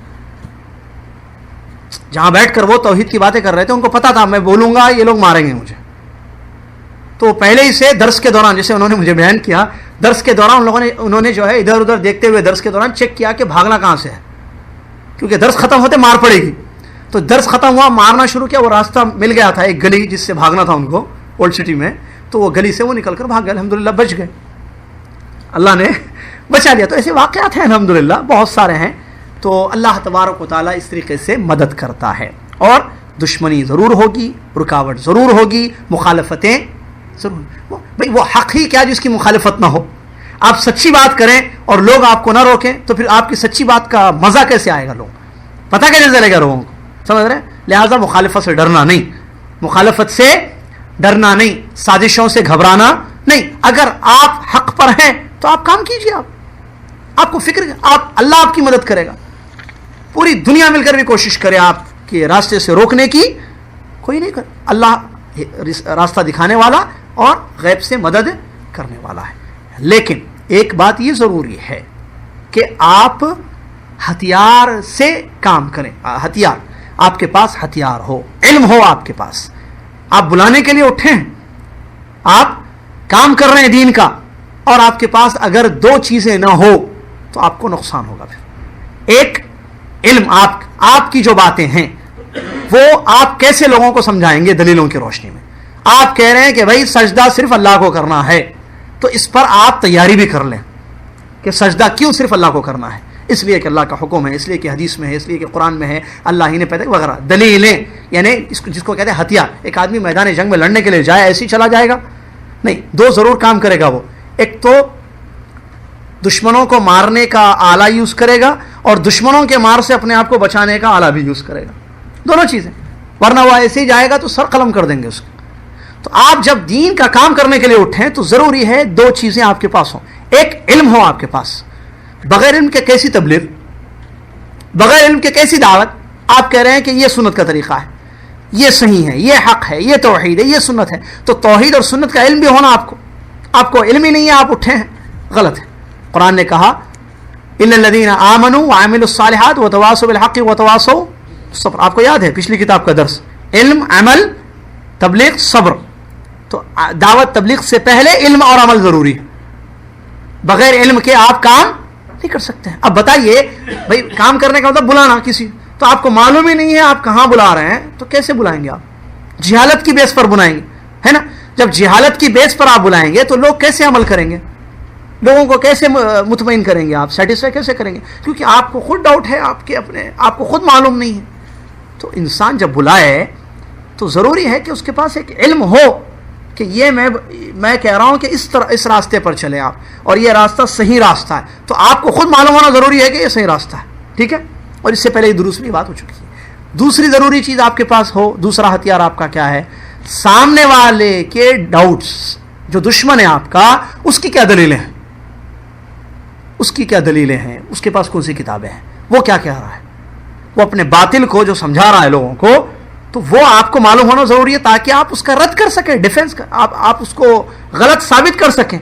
جہاں بیٹھ کر وہ توحید کی باتیں کر رہے تھے, ان کو پتا تھا میں بولوں گا یہ لوگ ماریں گے مجھے. تو پہلے ہی سے درس کے دوران, جیسے انہوں نے مجھے بیان کیا, درس کے دوران انہوں نے جو ہے ادھر ادھر دیکھتے ہوئے درس کے دوران چیک کیا کہ بھاگنا کہاں سے ہے, کیونکہ درس ختم ہوتے مار پڑے گی. تو درس ختم ہوا, مارنا شروع کیا, وہ راستہ مل گیا تھا, ایک گلی جس سے بھاگنا تھا ان کو اولڈ سٹی میں, تو وہ گلی سے وہ نکل کر بھاگ گئے. الحمدللہ بچ گئے, اللہ نے بچا لیا. تو ایسے واقعات ہیں الحمدللہ, بہت سارے ہیں. تو اللہ تبارک و تعالیٰ اس طریقے سے مدد کرتا ہے. اور دشمنی ضرور ہوگی, رکاوٹ ضرور ہوگی, مخالفتیں ضرور. بھائی وہ حق ہی کیا جس کی مخالفت نہ ہو. آپ سچی بات کریں اور لوگ آپ کو نہ روکیں تو پھر آپ کی سچی بات کا مزہ کیسے آئے گا, لوگ پتہ کیسے چلے گا لوگوں کو, سمجھ رہے ہیں. لہٰذا مخالفت سے ڈرنا نہیں, سازشوں سے گھبرانا نہیں. اگر آپ حق پر ہیں تو آپ کام کیجیے, آپ کو فکر, اللہ آپ کی مدد کرے گا. پوری دنیا مل کر بھی کوشش کرے آپ کے راستے سے روکنے کی, کوئی نہیں کرے. اللہ راستہ دکھانے والا اور غیب سے مدد کرنے والا ہے. لیکن ایک بات یہ ضروری ہے کہ آپ ہتھیار سے کام کریں. ہتھیار, آپ کے پاس ہتھیار ہو, علم ہو آپ کے پاس, آپ بلانے کے لیے اٹھے ہیں, آپ کام کر رہے ہیں دین کا, اور آپ کے پاس اگر دو چیزیں نہ ہو تو آپ کو نقصان ہوگا. پھر ایک علم، آپ کی جو باتیں ہیں وہ آپ کیسے لوگوں کو سمجھائیں گے دلیلوں کی روشنی میں. آپ کہہ رہے ہیں کہ بھائی سجدہ صرف اللہ کو کرنا ہے، تو اس پر آپ تیاری بھی کر لیں کہ سجدہ کیوں صرف اللہ کو کرنا ہے. اس لیے کہ اللہ کا حکم ہے، اس لیے کہ حدیث میں ہے، اس لیے کہ قرآن میں ہے، اللہ ہی نے پیدا وغیرہ دلیلیں. یعنی جس کو کہتے ہیں ہتھیار. ایک آدمی میدان جنگ میں لڑنے کے لیے جائے ایسے ہی چلا جائے گا؟ نہیں، دو ضرور کام کرے گا وہ. ایک تو دشمنوں کو مارنے کا آلہ یوز کرے گا، اور دشمنوں کے مار سے اپنے آپ کو بچانے کا آلہ بھی یوز کرے گا. دونوں چیزیں، ورنہ وہ ایسے ہی جائے گا تو سر قلم کر دیں گے اس کو. تو آپ جب دین کا کام کرنے کے لیے اٹھیں تو ضروری ہے دو چیزیں آپ کے پاس ہوں. ایک علم ہو آپ کے پاس. بغیر علم کے کیسی تبلیغ، بغیر علم کے کیسی دعوت؟ آپ کہہ رہے ہیں کہ یہ سنت کا طریقہ ہے، یہ صحیح ہے، یہ حق ہے، یہ توحید ہے، یہ سنت ہے. تو توحید اور سنت کا علم بھی ہونا آپ کو علم ہی نہیں ہے، آپ اٹھے ہیں، غلط ہے. قرآن نے کہا اِلَّا الَّذِينَ آمَنُوا وَعَمِلُوا الصَّالِحَاتِ وَتَوَاصَوْا بِالْحَقِّ وَتَوَاصَوْا بِالصَّبْرِ. آپ کو یاد ہے پچھلی کتاب کا درس، علم، عمل، تبلیغ، صبر. تو دعوت تبلیغ سے پہلے علم اور عمل ضروری ہے. بغیر علم کے آپ کام نہیں کر سکتے ہیں. اب بتائیے بھائی، کام کرنے کا مطلب بلانا کسی، تو آپ کو معلوم ہی نہیں ہے آپ کہاں بلا رہے ہیں، تو کیسے بلائیں گے؟ آپ جہالت کی بیس پر بلائیں گے، ہے نا. جب جہالت کی بیس پر آپ بلائیں گے تو لوگ کیسے عمل کریں گے؟ لوگوں کو کیسے مطمئن کریں گے؟ آپ سیٹسفائی کیسے کریں گے؟ کیونکہ آپ کو خود ڈاؤٹ ہے، آپ کو خود معلوم نہیں ہے. تو انسان جب بلائے تو ضروری ہے کہ اس کے پاس ایک علم ہو کہ یہ میں کہہ رہا ہوں کہ اس راستے پر چلیں آپ، اور یہ راستہ صحیح راستہ ہے. تو آپ کو خود معلوم ہونا ضروری ہے کہ یہ صحیح راستہ ہے. ٹھیک ہے. اور اس سے پہلے یہ دوسری بات ہو چکی ہے. دوسری ضروری چیز آپ کے پاس ہو، دوسرا ہتھیار آپ کا کیا ہے؟ سامنے والے کے ڈاؤٹس، جو دشمن ہے آپ کا، اس کی کیا دلیلیں ہیں؟ اس کی کیا دلیلیں ہیں؟ اس کے پاس کون سی کتابیں ہیں؟ وہ کیا کہہ رہا ہے؟ وہ اپنے باطل کو جو سمجھا رہا ہے لوگوں کو، تو وہ آپ کو معلوم ہونا ضروری ہے تاکہ آپ اس کا رد کر سکیں، ڈیفینس آپ اس کو غلط ثابت کر سکیں.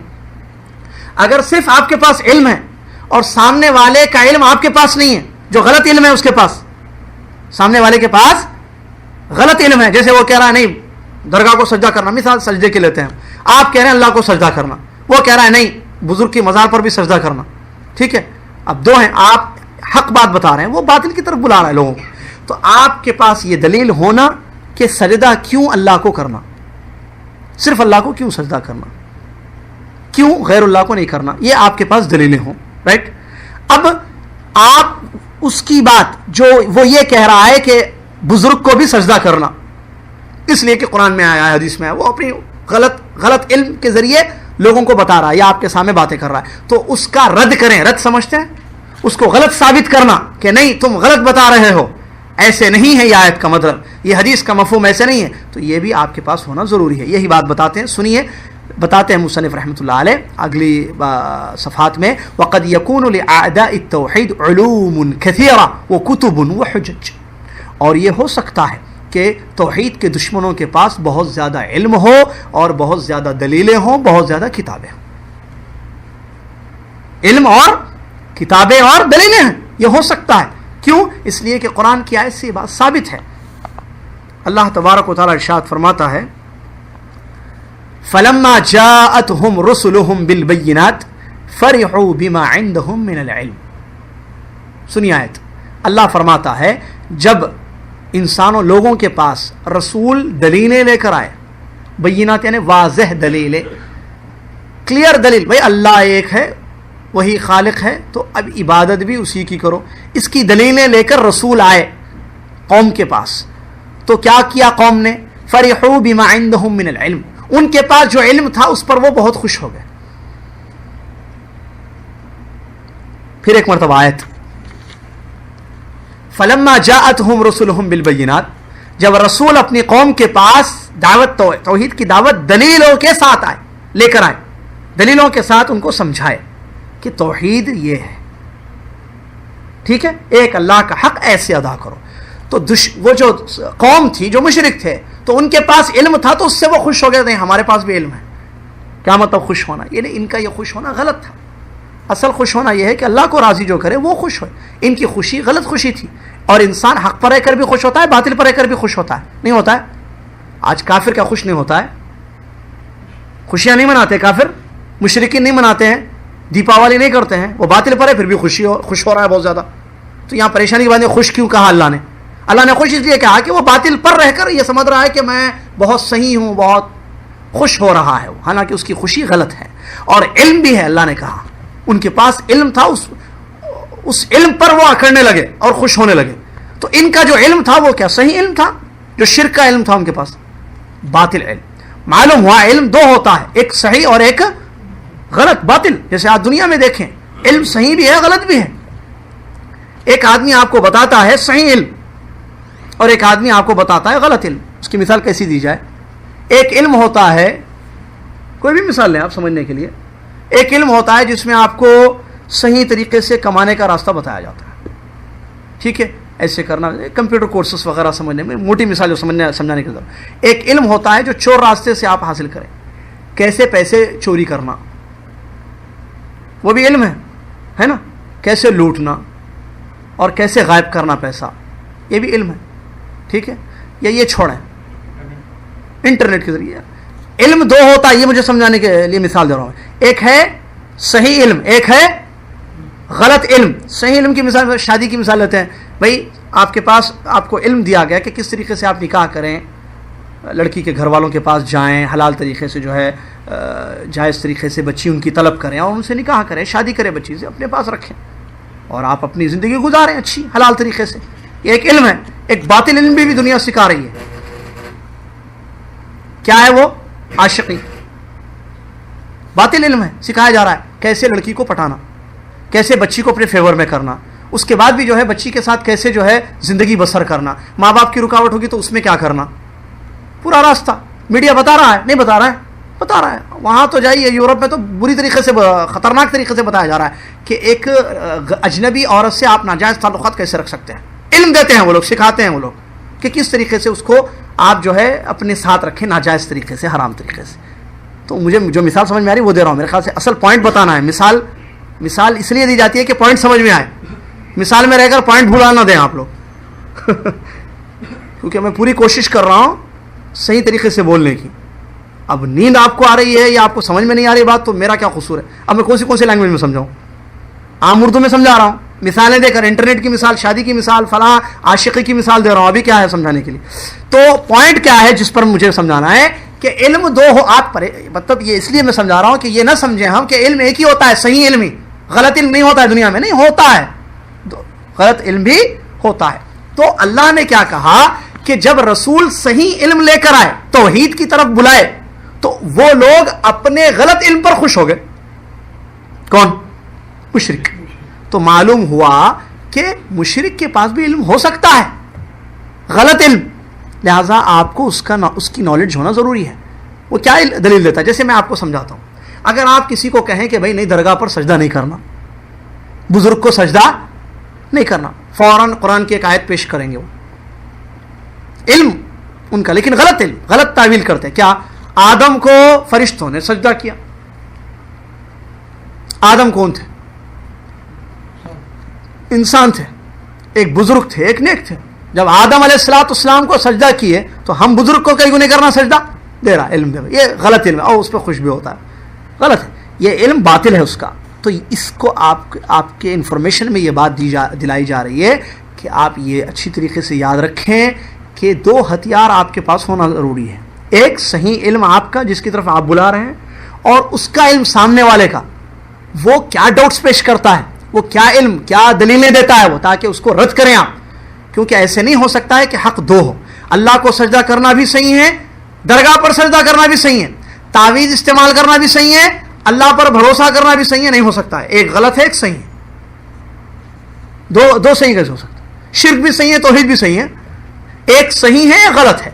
اگر صرف آپ کے پاس علم ہے اور سامنے والے کا علم آپ کے پاس نہیں ہے، جو غلط علم ہے اس کے پاس، سامنے والے کے پاس غلط علم ہے، جیسے وہ کہہ رہا ہے نہیں درگاہ کو سجدہ کرنا، مثال سجدے کے لیتے ہیں، آپ کہہ رہے ہیں اللہ کو سجدہ کرنا، وہ کہہ رہا ہے نہیں بزرگ کی مزار پر بھی سجدہ کرنا. ٹھیک ہے. اب دو ہیں، آپ حق بات بتا رہے ہیں، وہ باطل کی طرف بلا رہا ہے لوگوں کو. تو آپ کے پاس یہ دلیل ہونا کہ سجدہ کیوں اللہ کو کرنا، صرف اللہ کو کیوں سجدہ کرنا، کیوں غیر اللہ کو نہیں کرنا، یہ آپ کے پاس دلیلیں ہوں. رائٹ. اب آپ اس کی بات جو وہ یہ کہہ رہا ہے کہ بزرگ کو بھی سجدہ کرنا، اس لیے کہ قرآن میں آیا ہے، حدیث میں آیا، وہ اپنی غلط علم کے ذریعے لوگوں کو بتا رہا ہے یا آپ کے سامنے باتیں کر رہا ہے. تو اس کا رد کریں. رد سمجھتے ہیں؟ اس کو غلط ثابت کرنا کہ نہیں تم غلط بتا رہے ہو، ایسے نہیں ہے یہ آیت کا مطلب، یہ حدیث کا مفہوم ایسے نہیں ہے. تو یہ بھی آپ کے پاس ہونا ضروری ہے. یہی بات بتاتے ہیں، سنیے، بتاتے ہیں مصنف رحمۃ اللہ علیہ اگلی صفحات میں، وقد يكون لأعداء التوحید علوم كثيرة وكتب وحجج. اور یہ ہو سکتا ہے کہ توحید کے دشمنوں کے پاس بہت زیادہ علم ہو اور بہت زیادہ دلیلیں ہوں، بہت زیادہ کتابیں ہوں. علم اور کتابیں اور دلیلیں ہیں، یہ ہو سکتا ہے. کیوں؟ اس لیے کہ قرآن کی آیت سے یہ بات ثابت ہے. اللہ تبارک و تعالی ارشاد فرماتا ہے فَلَمَّا جَاءَتْهُمْ رُسُلُهُمْ بِالْبَيِّنَاتِ فَرِحُوا بِمَا عِندَهُمْ مِنَ الْعِلْمِ. سنیے آیت. اللہ فرماتا ہے جب انسانوں لوگوں کے پاس رسول دلیلیں لے کر آئے، بینات یعنی واضح دلیلیں، کلیئر دلیل، بھائی اللہ ایک ہے، وہی خالق ہے، تو اب عبادت بھی اسی کی کرو، اس کی دلیلیں لے کر رسول آئے قوم کے پاس. تو کیا کیا قوم نے؟ فرحوا بما عندهم من العلم. ان کے پاس جو علم تھا اس پر وہ بہت خوش ہو گئے. پھر ایک مرتبہ آیت فلما جاءتهم رسلهم بالبينات. جب رسول اپنی قوم کے پاس دعوت توحید کی دعوت دلیلوں کے ساتھ آئے، لے کر آئے، دلیلوں کے ساتھ ان کو سمجھائے کہ توحید یہ ہے، ٹھیک ہے، ایک اللہ کا حق ایسے ادا کرو. تو وہ جو قوم تھی جو مشرک تھے، تو ان کے پاس علم تھا تو اس سے وہ خوش ہو گئے، نہیں ہمارے پاس بھی علم ہے. کیا مطلب خوش ہونا؟ یہ نہیں، ان کا یہ خوش ہونا غلط تھا. اصل خوش ہونا یہ ہے کہ اللہ کو راضی جو کرے وہ خوش ہوئے. ان کی خوشی غلط خوشی تھی. اور انسان حق پر رہ کر بھی خوش ہوتا ہے، باطل پر رہ کر بھی خوش ہوتا ہے. نہیں ہوتا ہے؟ آج کافر کیا خوش نہیں ہوتا ہے؟ خوشیاں نہیں مناتے کافر؟ مشرکین نہیں مناتے ہیں, دیپاولی نہیں کرتے ہیں, وہ باطل پر ہے پھر بھی خوش ہو رہا ہے بہت زیادہ. تو یہاں پریشانی کی بات ہے, خوش کیوں کہا اللہ نے؟ اللہ نے خوش اس لیے کہا کہ وہ باطل پر رہ کر یہ سمجھ رہا ہے کہ میں بہت صحیح ہوں, بہت خوش ہو رہا ہے, حالانکہ اس کی خوشی غلط ہے. اور علم بھی ہے, اللہ نے کہا ان کے پاس علم تھا, اس علم پر وہ اکڑنے لگے اور خوش ہونے لگے. تو ان کا جو علم تھا وہ کیا صحیح علم تھا؟ جو شرک کا علم تھا ان کے پاس باطل علم. معلوم ہوا علم دو ہوتا ہے, ایک صحیح اور ایک غلط. باطل جیسے آپ دنیا میں دیکھیں, علم صحیح بھی ہے غلط بھی ہے. ایک آدمی آپ کو بتاتا ہے صحیح علم اور ایک آدمی آپ کو بتاتا ہے غلط علم. اس کی مثال کیسی دی جائے؟ ایک علم ہوتا ہے, کوئی بھی مثال لیں آپ سمجھنے کے لیے. ایک علم ہوتا ہے جس میں آپ کو صحیح طریقے سے کمانے کا راستہ بتایا جاتا ہے, ٹھیک ہے, ایسے کرنا, کمپیوٹر کورسز وغیرہ سمجھنے میں, موٹی مثال جو سمجھانے کی ضرورت. ایک علم ہوتا ہے جو چور راستے سے آپ حاصل کریں, کیسے پیسے چوری کرنا, وہ بھی علم ہے نا, کیسے لوٹنا اور کیسے غائب کرنا پیسہ, یہ بھی علم ہے, ٹھیک ہے. یا یہ چھوڑیں, انٹرنیٹ کے ذریعے علم دو ہوتا ہے. یہ مجھے سمجھانے کے لیے مثال دے رہا ہوں. ایک ہے صحیح علم, ایک ہے غلط علم. صحیح علم کی مثال شادی کی مثال لیتے ہیں. بھائی آپ کے پاس آپ کو علم دیا گیا کہ کس طریقے سے آپ نکاح کریں, لڑکی کے گھر والوں کے پاس جائیں, حلال طریقے سے جو ہے جائز طریقے سے بچی ان کی طلب کریں اور ان سے نکاح کریں, شادی کریں, بچی سے اپنے پاس رکھیں اور آپ اپنی زندگی گزاریں اچھی حلال طریقے سے. یہ ایک علم ہے. ایک باطل علم بھی دنیا سکھا رہی ہے. کیا ہے وہ؟ عاشقی. باطل علم ہے, سکھایا جا رہا ہے کیسے لڑکی کو پٹانا, کیسے بچی کو اپنے فیور میں کرنا, اس کے بعد بھی جو ہے بچی کے ساتھ کیسے جو ہے زندگی بسر کرنا. ماں باپ کی رکاوٹ ہوگی تو اس میں کیا کرنا, پورا راستہ میڈیا بتا رہا ہے. نہیں بتا رہا ہے؟ بتا رہا ہے. وہاں تو جائیے, یورپ میں تو بری طریقے سے, خطرناک طریقے سے بتایا جا رہا ہے کہ ایک اجنبی عورت سے آپ ناجائز تعلقات کیسے رکھ سکتے ہیں. علم دیتے ہیں وہ لوگ, سکھاتے ہیں وہ لوگ کہ کس طریقے سے اس کو آپ جو ہے اپنے ساتھ رکھیں ناجائز طریقے سے, حرام طریقے سے. تو مجھے جو مثال سمجھ میں آ رہی ہے وہ دے رہا ہوں. میرے خیال سے اصل پوائنٹ بتانا ہے. مثال اس لیے دی جاتی ہے کہ پوائنٹ سمجھ میں آئے. مثال میں رہ کر پوائنٹ بھولا نہ دیں آپ لوگ کیونکہ میں پوری کوشش کر رہا ہوں صحیح طریقے سے بولنے کی. اب نیند آپ کو آ رہی ہے یا آپ کو سمجھ میں نہیں آ رہی بات, تو میرا کیا قصور ہے؟ اب میں کون سی لینگویج میں سمجھاؤں؟ عام اردو میں سمجھا رہا ہوں, مثالیں دے کر, انٹرنیٹ کی مثال, شادی کی مثال, فلاں عاشقی کی مثال دے رہا ہوں. ابھی کیا ہے سمجھانے کے لیے؟ تو پوائنٹ کیا ہے جس پر مجھے سمجھانا ہے کہ علم دو ہو. آپ پر مطلب یہ اس لیے میں سمجھا رہا ہوں کہ یہ نہ سمجھیں ہم کہ علم ایک ہی ہوتا ہے, صحیح علم ہی. غلط علم نہیں ہوتا ہے دنیا میں, نہیں ہوتا ہے, غلط علم بھی ہوتا ہے. تو اللہ نے کیا کہا کہ جب رسول صحیح علم لے کر آئے, توحید کی طرف بلائے, تو وہ لوگ اپنے غلط علم پر خوش ہو گئے. کون؟ مشرک. تو معلوم ہوا کہ مشرک کے پاس بھی علم ہو سکتا ہے, غلط علم, لہذا آپ کو اس کی نالج ہونا ضروری ہے. وہ کیا دلیل دیتا ہے؟ جیسے میں آپ کو سمجھاتا ہوں. اگر آپ کسی کو کہیں کہ بھائی نہیں, درگاہ پر سجدہ نہیں کرنا, بزرگ کو سجدہ نہیں کرنا, فوراً قرآن کی ایک آیت پیش کریں گے. وہ علم ان کا, لیکن غلط علم, غلط تعویل کرتے. کیا؟ آدم کو فرشتوں نے سجدہ کیا. آدم کون تھے؟ انسان تھے. ایک بزرگ تھے, ایک نیک تھے. جب آدم علیہ السلام کو سجدہ کیے تو ہم بزرگ کو کہیں نہیں کرنا سجدہ, دے رہا علم دے رہا. یہ غلط علم ہے اور اس پہ خوش بھی ہوتا ہے. غلط ہے, یہ علم باطل ہے اس کا. تو اس کو آپ کے انفارمیشن میں یہ بات دلائی جا رہی ہے کہ آپ یہ اچھی طریقے سے یاد رکھیں کہ دو ہتھیار آپ کے پاس ہونا ضروری ہے. ایک صحیح علم آپ کا جس کی طرف آپ بلا رہے ہیں, اور اس کا علم سامنے والے کا, وہ کیا ڈاؤٹس پیش کرتا ہے, وہ کیا علم, کیا دلیلیں دیتا ہے وہ, تاکہ اس کو رد کریں آپ. کیونکہ ایسے نہیں ہو سکتا ہے کہ حق دو ہو. اللہ کو سجدہ کرنا بھی صحیح ہے, درگاہ پر سجدہ کرنا بھی صحیح ہے, تعویذ استعمال کرنا بھی صحیح ہے, اللہ پر بھروسہ کرنا بھی صحیح ہے. نہیں ہو سکتا ہے. ایک غلط ہے, ایک صحیح ہے. دو صحیح کیسے ہو سکتا ہے؟ شرک بھی صحیح ہے, توحید بھی صحیح ہے. ایک صحیح ہے, ایک غلط ہے.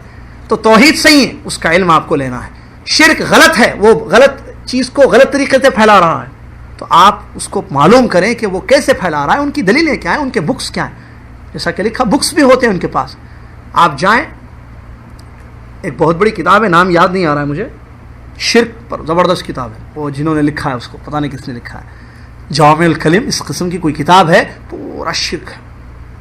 تو توحید صحیح ہے, اس کا علم آپ کو لینا ہے. شرک غلط ہے, وہ غلط چیز کو غلط طریقے سے پھیلا رہا ہے, تو آپ اس کو معلوم کریں کہ وہ کیسے پھیلا رہا ہے, ان کی دلیلیں کیا ہیں, ان کے بکس کیا ہیں. جیسا کہ لکھا, بکس بھی ہوتے ہیں ان کے پاس. آپ جائیں, ایک بہت بڑی کتاب ہے, نام یاد نہیں آ رہا ہے مجھے, شرک پر زبردست کتاب ہے. وہ جنہوں نے لکھا ہے اس کو پتہ نہیں کس نے لکھا ہے, جوامع الکلم اس قسم کی کوئی کتاب ہے, پورا شرک ہے.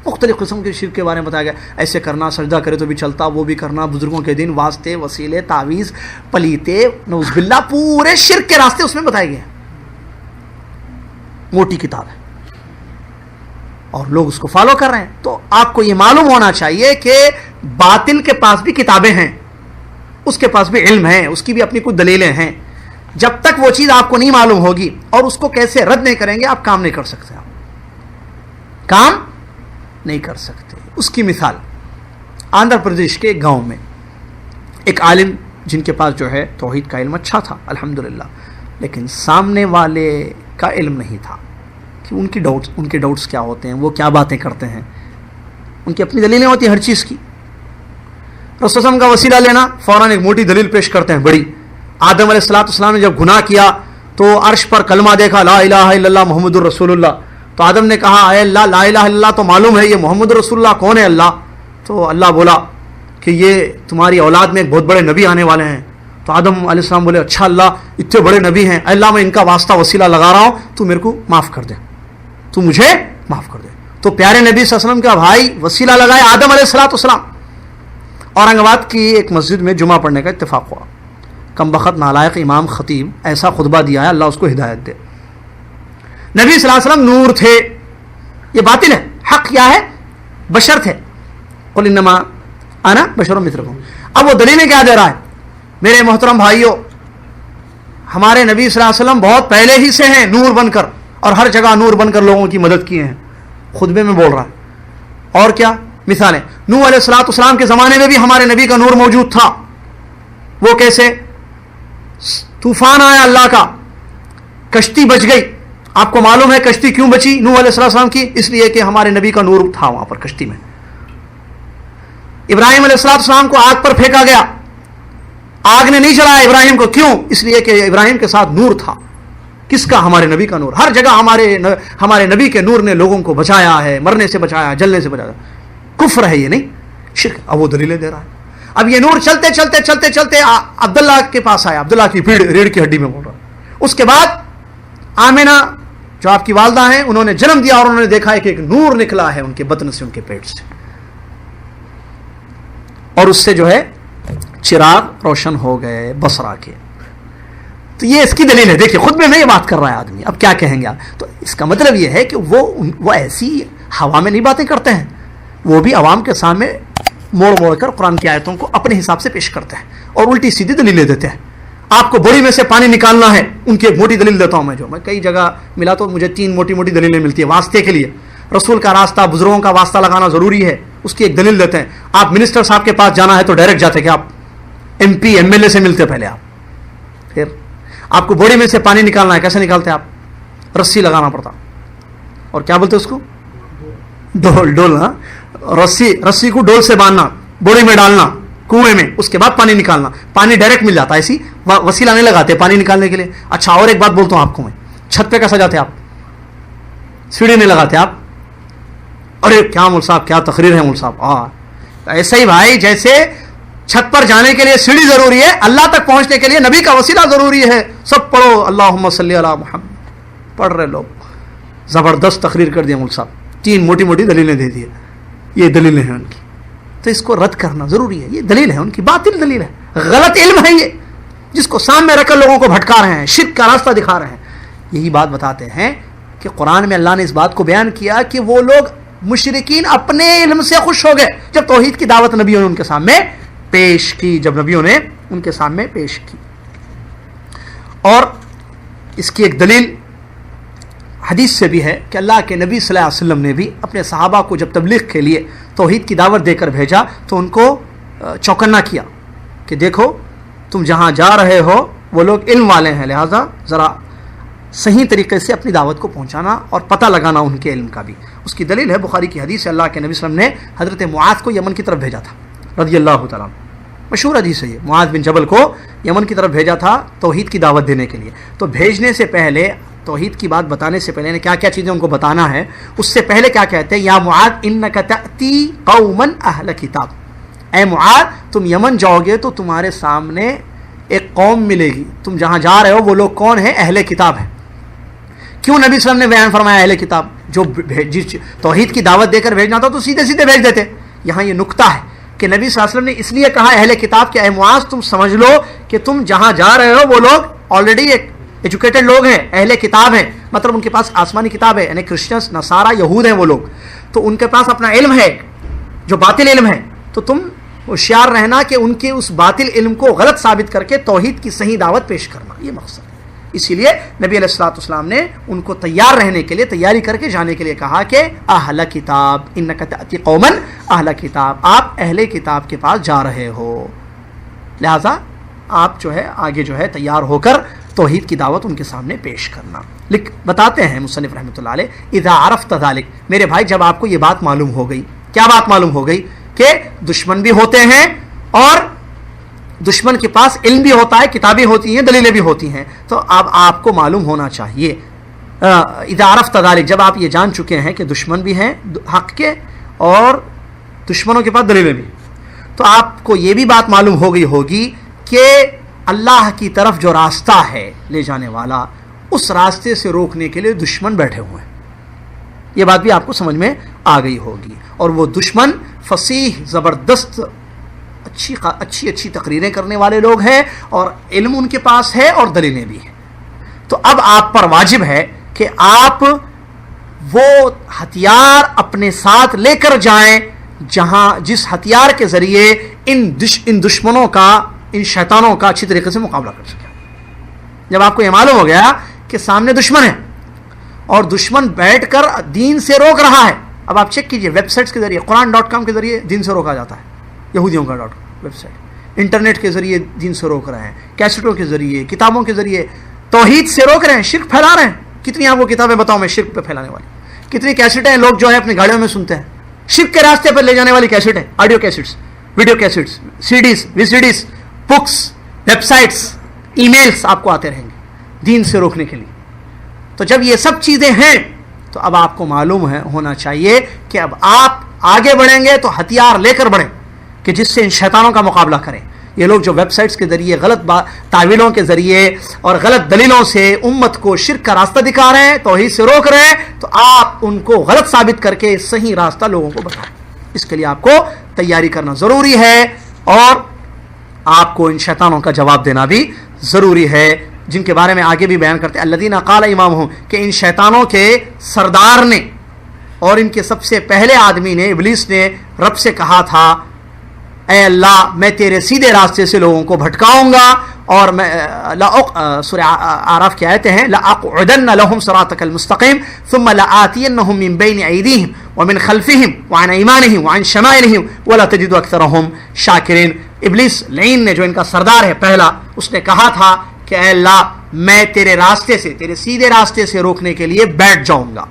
مختلف قسم کے شرک کے بارے میں بتایا گیا. ایسے کرنا, سجدہ کرے تو بھی چلتا, وہ بھی کرنا, بزرگوں کے دن, واسطے, وسیلے, تعویذ, پلیتے, نعوذ باللہ, پورے شرک کے راستے اس میں بتائے گئے. موٹی کتاب ہے اور لوگ اس کو فالو کر رہے ہیں. تو آپ کو یہ معلوم ہونا چاہیے کہ باطل کے پاس بھی کتابیں ہیں, اس کے پاس بھی علم ہے, اس کی بھی اپنی کچھ دلیلیں ہیں. جب تک وہ چیز آپ کو نہیں معلوم ہوگی اور اس کو کیسے رد نہیں کریں گے, آپ کام نہیں کر سکتے. آپ کام نہیں کر سکتے. اس کی مثال آندھرا پردیش کے ایک گاؤں میں ایک عالم جن کے پاس جو ہے توحید کا علم اچھا تھا الحمدللہ, لیکن سامنے والے کا علم نہیں تھا کہ ان کے ڈاؤٹس کیا ہوتے ہیں, وہ کیا باتیں کرتے ہیں. ان کی اپنی دلیلیں ہوتی ہیں ہر چیز کی. رسول اللہ کا وسیلہ لینا, فوراً ایک موٹی دلیل پیش کرتے ہیں بڑی. آدم علیہ السلام نے جب گناہ کیا تو عرش پر کلمہ دیکھا, لا الہ الا اللہ محمد الرسول اللہ. تو آدم نے کہا, اے اللہ, لا الہ الا اللہ تو معلوم ہے, یہ محمد رسول اللہ کون ہے اللہ؟ تو اللہ بولا کہ یہ تمہاری اولاد میں ایک بہت بڑے نبی آنے والے ہیں. تو آدم علیہ السلام بولے, اچھا اللہ, اتنے بڑے نبی ہیں, اللہ میں ان کا واسطہ وسیلہ لگا رہا ہوں, تو میرے کو معاف کر دے, تو مجھے معاف کر دے. تو پیارے نبی صلی اللہ علیہ وسلم کا بھائی وسیلہ لگائے آدم علیہ السلام. اورنگ آباد کی ایک مسجد میں جمعہ پڑھنے کا اتفاق ہوا. کم بخت نالائق امام خطیب ایسا خطبہ دیا ہے, اللہ اس کو ہدایت دے. نبی صلی اللہ علیہ وسلم نور تھے, یہ باطل ہے. حق کیا ہے؟ بشر تھے. قل انما انا بشر مثلکم. اب وہ دلیلیں کیا دے رہا ہے؟ میرے محترم بھائیوں, ہمارے نبی صلی اللہ علیہ وسلم بہت پہلے ہی سے ہیں نور بن کر, اور ہر جگہ نور بن کر لوگوں کی مدد کیے ہیں. خطبے میں بول رہا ہے. اور کیا مثالیں؟ نوح علیہ السلام کے زمانے میں بھی ہمارے نبی کا نور موجود تھا. وہ کیسے؟ طوفان آیا اللہ کا, کشتی بچ گئی. آپ کو معلوم ہے کشتی کیوں بچی نوح علیہ السلام کی؟ اس لیے کہ ہمارے نبی کا نور تھا وہاں پر کشتی میں. ابراہیم علیہ السلام کو آگ پر پھینکا گیا, آگ نے نہیں جلایا ابراہیم کو. کیوں؟ اس لیے کہ ابراہیم کے ساتھ نور تھا. کس کا؟ ہمارے نبی کا نور. ہر جگہ ہمارے نبی کے نور نے لوگوں کو بچایا ہے, مرنے سے بچایا, جلنے سے بچایا. کفر ہے یہ, نہیں شرک. اب وہ دلیلیں دے رہا ہے. اب یہ نور چلتے چلتے چلتے چلتے عبداللہ کے پاس آیا, عبداللہ کی ریڑھ کی ہڈی میں بول رہا. اس کے بعد آمینہ جو آپ کی والدہ ہیں, انہوں نے جنم دیا اور انہوں نے دیکھا ہے کہ ایک نور نکلا ہے ان کے بطن سے, ان کے پیٹ سے, اور اس سے جو ہے چراغ روشن ہو گئے بصرہ کے. تو یہ اس کی دلیل ہے. دیکھیے خود میں یہ بات کر رہا ہے آدمی, اب کیا کہیں گے آپ؟ تو اس کا مطلب یہ ہے کہ وہ ایسی ہوا میں نہیں باتیں کرتے ہیں, وہ بھی عوام کے سامنے موڑ موڑ کر قرآن کی آیتوں کو اپنے حساب سے پیش کرتے ہیں اور الٹی سیدھی دلیلیں دیتے ہیں. آپ کو بڑی میں سے پانی نکالنا ہے, ان کی ایک موٹی دلیل دیتا ہوں میں کئی جگہ ملا تو مجھے 3 موٹی موٹی دلیلیں ملتی ہیں واسطے کے لیے. رسول کا راستہ, بزرگوں کا واسطہ لگانا ضروری ہے, اس کی ایک دلیل دیتے ہیں. آپ منسٹر صاحب کے پاس جانا ہے تو ڈائریکٹ جاتے کہ آپ MP MLA سے ملتے پہلے آپ. پھر آپ کو بوڑی میں سے پانی نکالنا ہے, کیسے نکالتے آپ؟ رسی لگانا پڑتا, اور کیا بولتے اس کو؟ ڈول. ہاں, رسی کو ڈول سے باندھنا, بوڑی میں ڈالنا کنویں میں, اس کے بعد پانی نکالنا. پانی ڈائریکٹ مل جاتا ہے, ایسی وسیلہ نہیں لگاتے پانی نکالنے کے لیے. اچھا, اور ایک بات بولتا ہوں آپ کو میں, چھت پہ کیسا جاتے آپ؟ سیڑھی نہیں لگاتے آپ. ارے کیا مول صاحب, کیا تقریر ہے مول صاحب. ہاں, ایسے ہی بھائی جیسے چھت پر جانے کے لیے سیڑھی ضروری ہے, اللہ تک پہنچنے کے لیے نبی کا وسیلہ ضروری ہے. سب پڑھو اللہم صلی علی محمد, پڑھ رہے لوگ. زبردست تقریر کر دیا مول صاحب, 3 موٹی موٹی دلیلیں دے دی. یہ دلیلیں ہیں ان کی, تو اس کو رد کرنا ضروری ہے. یہ دلیل ہے ان کی, باطل دلیل ہے, غلط علم ہے یہ, جس کو سامنے رکھ کر لوگوں کو بھٹکا رہے ہیں, شرک کا راستہ دکھا رہے ہیں. یہی بات بتاتے ہیں کہ قرآن میں اللہ نے اس بات کو بیان کیا کہ وہ لوگ مشرکین اپنے علم سے خوش ہو گئے جب توحید کی دعوت نبیوں نے ان کے سامنے پیش کی, جب نبیوں نے ان کے سامنے پیش کی. اور اس کی ایک دلیل حدیث سے بھی ہے کہ اللہ کے نبی صلی اللہ علیہ وسلم نے بھی اپنے صحابہ کو جب تبلیغ کے لیے توحید کی دعوت دے کر بھیجا تو ان کو چوکنا کیا کہ دیکھو تم جہاں جا رہے ہو وہ لوگ علم والے ہیں, لہٰذا ذرا صحیح طریقے سے اپنی دعوت کو پہنچانا اور پتہ لگانا ان کے علم کا بھی. اس کی دلیل ہے بخاری کی حدیث ہے, اللہ کے نبی صلی اللہ علیہ وسلم نے حضرت معاذ کو یمن کی طرف بھیجا تھا رضی اللہ تعالیٰ, مشہور حدیث ہے یہ. معاذ بن جبل کو یمن کی طرف بھیجا تھا توحید کی دعوت دینے کے لیے. تو بھیجنے سے پہلے, توحید کی بات بتانے سے پہلے کیا کیا چیزیں ان کو بتانا ہے, اس سے پہلے کیا کہتے ہیں, یا معاذ انک تأتی قوما اہل کتاب, اے معاذ تم یمن جاؤ گے تو تمہارے سامنے ایک قوم ملے گی, تم جہاں جا رہے ہو وہ لوگ کون ہیں؟ اہل کتاب ہیں. کیوں نبی صلی اللہ علیہ وسلم نے بیان فرمایا اہل کتاب؟ جو توحید کی دعوت دے کر بھیجنا تھا تو سیدھے سیدھے بھیج دیتے. یہاں یہ نکتہ ہے کہ نبی صلی اللہ علیہ وسلم نے اس لیے کہا اہل کتاب کہ اے معاذ تم سمجھ لو کہ تم جہاں جا رہے ہو وہ لوگ آلریڈی ایک ایجوکیٹڈ لوگ ہیں، اہل کتاب ہیں، مطلب ان کے پاس آسمانی کتاب ہے، یعنی کرسچنس، نصارہ، یہود ہیں وہ لوگ، تو ان کے پاس اپنا علم ہے جو باطل علم ہے. تو تم ہوشیار رہنا کہ ان کے اس باطل علم کو غلط ثابت کر کے توحید کی صحیح دعوت پیش کرنا، یہ مقصد ہے. اسی لیے نبی علیہ الصلوۃ والسلام نے ان کو تیار رہنے کے لیے، تیاری کر کے جانے کے لیے کہا کہ اہل کتاب انک تأتی قوما اہل کتاب، آپ اہل کتاب کے پاس جا رہے ہو، لہذا آپ جو ہے آگے جو ہے تیار ہو کر توحید کی دعوت ان کے سامنے پیش کرنا. بتاتے ہیں مصنف رحمۃ اللہ علیہ، اذا عرفت ذلک، میرے بھائی جب آپ کو یہ بات معلوم ہو گئی، کیا بات معلوم ہو گئی؟ کہ دشمن بھی ہوتے ہیں اور دشمن کے پاس علم بھی ہوتا ہے، کتابیں ہوتی ہیں، دلیلیں بھی ہوتی ہیں، تو اب آپ کو معلوم ہونا چاہیے. اذا عرفت ذلک، جب آپ یہ جان چکے ہیں کہ دشمن بھی ہیں حق کے اور دشمنوں کے پاس دلیلیں بھی، تو آپ کو یہ بھی بات معلوم ہو گئی ہوگی کہ اللہ کی طرف جو راستہ ہے لے جانے والا، اس راستے سے روکنے کے لیے دشمن بیٹھے ہوئے ہیں. یہ بات بھی آپ کو سمجھ میں آ گئی ہوگی. اور وہ دشمن فصیح، زبردست، اچھی تقریریں کرنے والے لوگ ہیں اور علم ان کے پاس ہے اور دلیلیں بھی ہیں. تو اب آپ پر واجب ہے کہ آپ وہ ہتھیار اپنے ساتھ لے کر جائیں جس ہتھیار کے ذریعے ان دشمنوں کا، ان شیطانوں کا اچھی طریقے سے مقابلہ کر سکیں. جب آپ کو یہ معلوم ہو گیا کہ سامنے دشمن ہے اور دشمن بیٹھ کر دین سے روک رہا ہے، اب آپ چیک کیجئے ویب سائٹس کے ذریعے، قرآن.com کے ذریعے دین سے روکا جاتا ہے، یہودیوں کا ویب سائٹ، انٹرنیٹ کے ذریعے دین سے روک رہے ہیں، کیسٹوں کے ذریعے، کتابوں کے ذریعے توحید سے روک رہے ہیں، شرک پھیلا رہے ہیں. کتنی آپ کو کتابیں بتاؤں میں شرک پہ پھیلانے والی، کتنی کیسٹیں لوگ جو ہے اپنی گاڑیوں میں سنتے ہیں، شرک کے راستے پر لے جانے والی کیسٹیں، audio cassettes, video cassettes, CDs، VCDs، books, websites, emails آپ کو آتے رہیں گے دین سے روکنے کے لیے. تو جب یہ سب چیزیں ہیں تو اب آپ کو معلوم ہونا چاہیے کہ اب آپ آگے بڑھیں گے تو ہتھیار لے کر بڑھیں کہ جس سے ان شیطانوں کا مقابلہ کریں. یہ لوگ جو ویب سائٹس کے ذریعے غلط تعویلوں کے ذریعے اور غلط دلیلوں سے امت کو شرک کا راستہ دکھا رہے ہیں، توحید سے روک رہے ہیں، تو آپ ان کو غلط ثابت کر کے صحیح راستہ لوگوں کو بتائیں. اس کے لیے آپ کو تیاری کرنا ضروری ہے اور آپ کو ان شیطانوں کا جواب دینا بھی ضروری ہے، جن کے بارے میں آگے بھی بیان کرتے ہیں الذین قال امامہم، کہ ان شیطانوں کے سردار نے اور ان کے سب سے پہلے آدمی نے، ابلیس نے رب سے کہا تھا اے اللہ میں تیرے سیدھے راستے سے لوگوں کو بھٹکاؤں گا اور میں سورہ اعراف کی آیتیں ہیں لَأَقْعُدَنَّ لَهُمْ صِرَاطَكَ الْمُسْتَقِيمَ ثُمَّ لَآتِيَنَّهُمْ مِنْ بَيْنِ أَيْدِيهِمْ وَمِنْ خَلْفِهِمْ وَعَنْ أَيْمَانِهِمْ وَعَنْ شَمَائِلِهِمْ وَلَا تَجِدُ أَكْثَرَهُمْ شَاكِرِينَ. ابلیس لعین نے، جو ان کا سردار ہے پہلا، اس نے کہا تھا کہ اے اللہ میں تیرے راستے سے، تیرے سیدھے راستے سے روکنے کے لیے بیٹھ جاؤں گا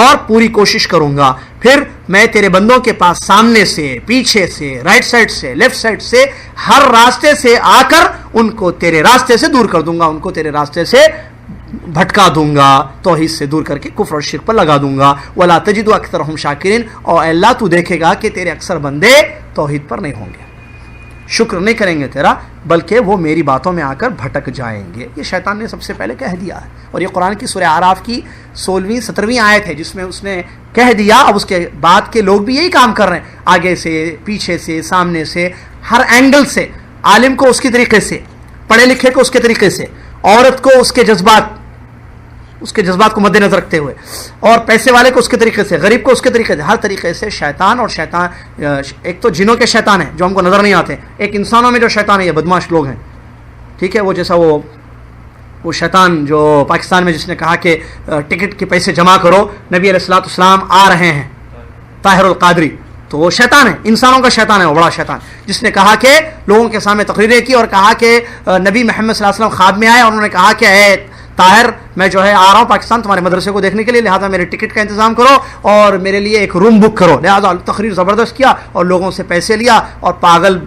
اور پوری کوشش کروں گا، پھر میں تیرے بندوں کے پاس سامنے سے، پیچھے سے، رائٹ سائڈ سے، لیفٹ سائڈ سے، ہر راستے سے آ کر ان کو تیرے راستے سے دور کر دوں گا، ان کو تیرے راستے سے بھٹکا دوں گا، توحید سے دور کر کے کفر اور شرک پر لگا دوں گا. وَلَا تَجِدُ أَكْثَرَهُمْ شَاكِرِينَ، اور اللہ تو دیکھے گا کہ تیرے اکثر بندے توحید پر نہیں ہوں گے، شکر نہیں کریں گے تیرا، بلکہ وہ میری باتوں میں آ کر بھٹک جائیں گے. یہ شیطان نے سب سے پہلے کہہ دیا ہے، اور یہ قرآن کی سورہ اعراف کی 16ویں 17ویں آیت ہے جس میں اس نے کہہ دیا. اب اس کے بعد کے لوگ بھی یہی کام کر رہے ہیں، آگے سے، پیچھے سے، سامنے سے، ہر اینگل سے، عالم کو اس کے طریقے سے، پڑھے لکھے کو اس کے طریقے سے، عورت کو اس کے جذبات کو مد نظر رکھتے ہوئے، اور پیسے والے کو اس کے طریقے سے، غریب کو اس کے طریقے سے، ہر طریقے سے شیطان. اور شیطان ایک تو جنوں کے شیطان ہیں جو ہم کو نظر نہیں آتے، ایک انسانوں میں جو شیطان ہے یہ بدماش لوگ ہیں، ٹھیک ہے. وہ جیسا وہ شیطان جو پاکستان میں جس نے کہا کہ ٹکٹ کے پیسے جمع کرو، نبی علیہ الصلوۃ والسلام آ رہے ہیں، طاہر القادری، تو وہ شیطان ہے، انسانوں کا شیطان ہے، وہ بڑا شیطان، جس نے کہا کہ لوگوں کے سامنے تقریریں کی اور کہا کہ نبی محمد صلی اللہ علیہ وسلم خواب میں آئے اور انہوں نے کہا کہ اے طاہر میں جو ہے آ رہا ہوں پاکستان تمہارے مدرسے کو دیکھنے کے لیے، لہٰذا میرے ٹکٹ کا انتظام کرو اور میرے لیے ایک روم بک کرو. لہٰذا تقریر زبردست کیا اور لوگوں سے پیسے لیا، اور پاگل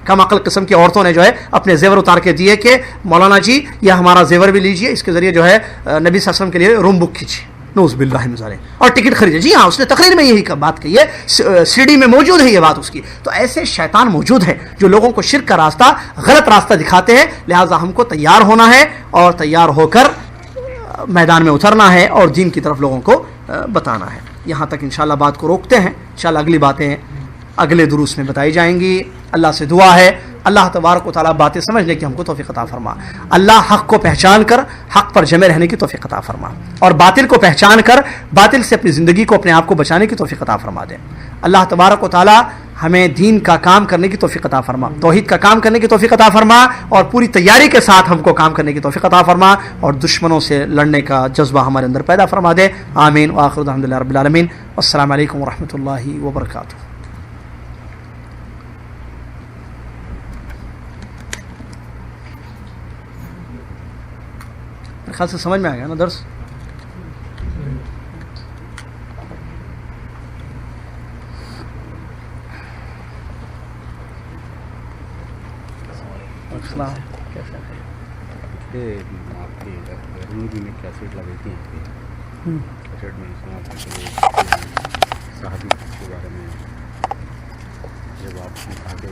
کم عقل قسم کی عورتوں نے جو ہے اپنے زیور اتار کے دیے کہ مولانا جی یہ ہمارا زیور بھی لیجئے، اس کے ذریعے جو ہے نبی صلی اللہ علیہ وسلم کے لیے روم بک کیجیے، نعوذ باللہ من ذالک، اور ٹکٹ خریدے. جی ہاں، اس نے تقریر میں یہی بات کہی ہے، CD میں موجود ہے یہ بات اس کی. تو ایسے شیطان موجود ہیں جو لوگوں کو شرک کا راستہ، غلط راستہ دکھاتے ہیں. لہٰذا ہم کو تیار ہونا ہے اور تیار ہو کر میدان میں اترنا ہے اور دین کی طرف لوگوں کو بتانا ہے. یہاں تک انشاءاللہ بات کو روکتے ہیں. انشاءاللہ اگلی باتیں اگلے دروس میں بتائی جائیں گی. اللہ سے دعا ہے اللہ تبارک و تعالیٰ باتیں سمجھنے کی ہم کو توفیق عطا فرما. اللہ حق کو پہچان کر حق پر جمے رہنے کی توفیق عطا فرما, اور باطل کو پہچان کر باطل سے اپنی زندگی کو اپنے آپ کو بچانے کی توفیق عطا فرما دے. اللہ تبارک و تعالیٰ ہمیں دین کا کام کرنے کی توفیق عطا فرما, توحید کا کام کرنے کی توفیق عطا فرما, اور پوری تیاری کے ساتھ ہم کو کام کرنے کی توفیق عطا فرما, اور دشمنوں سے لڑنے کا جذبہ ہمارے اندر پیدا فرما دے. آمین. وآخر دعوانا الحمدللہ رب العالمین. السلام علیکم ورحمۃ اللہ وبرکاتہ. خاص سے سمجھ میں آ گیا نا درس؟ آپ کی غیرملکی میں کیسٹ لگتی ہیں کیسٹ میں صحابی کے بارے میں جب آپ آگے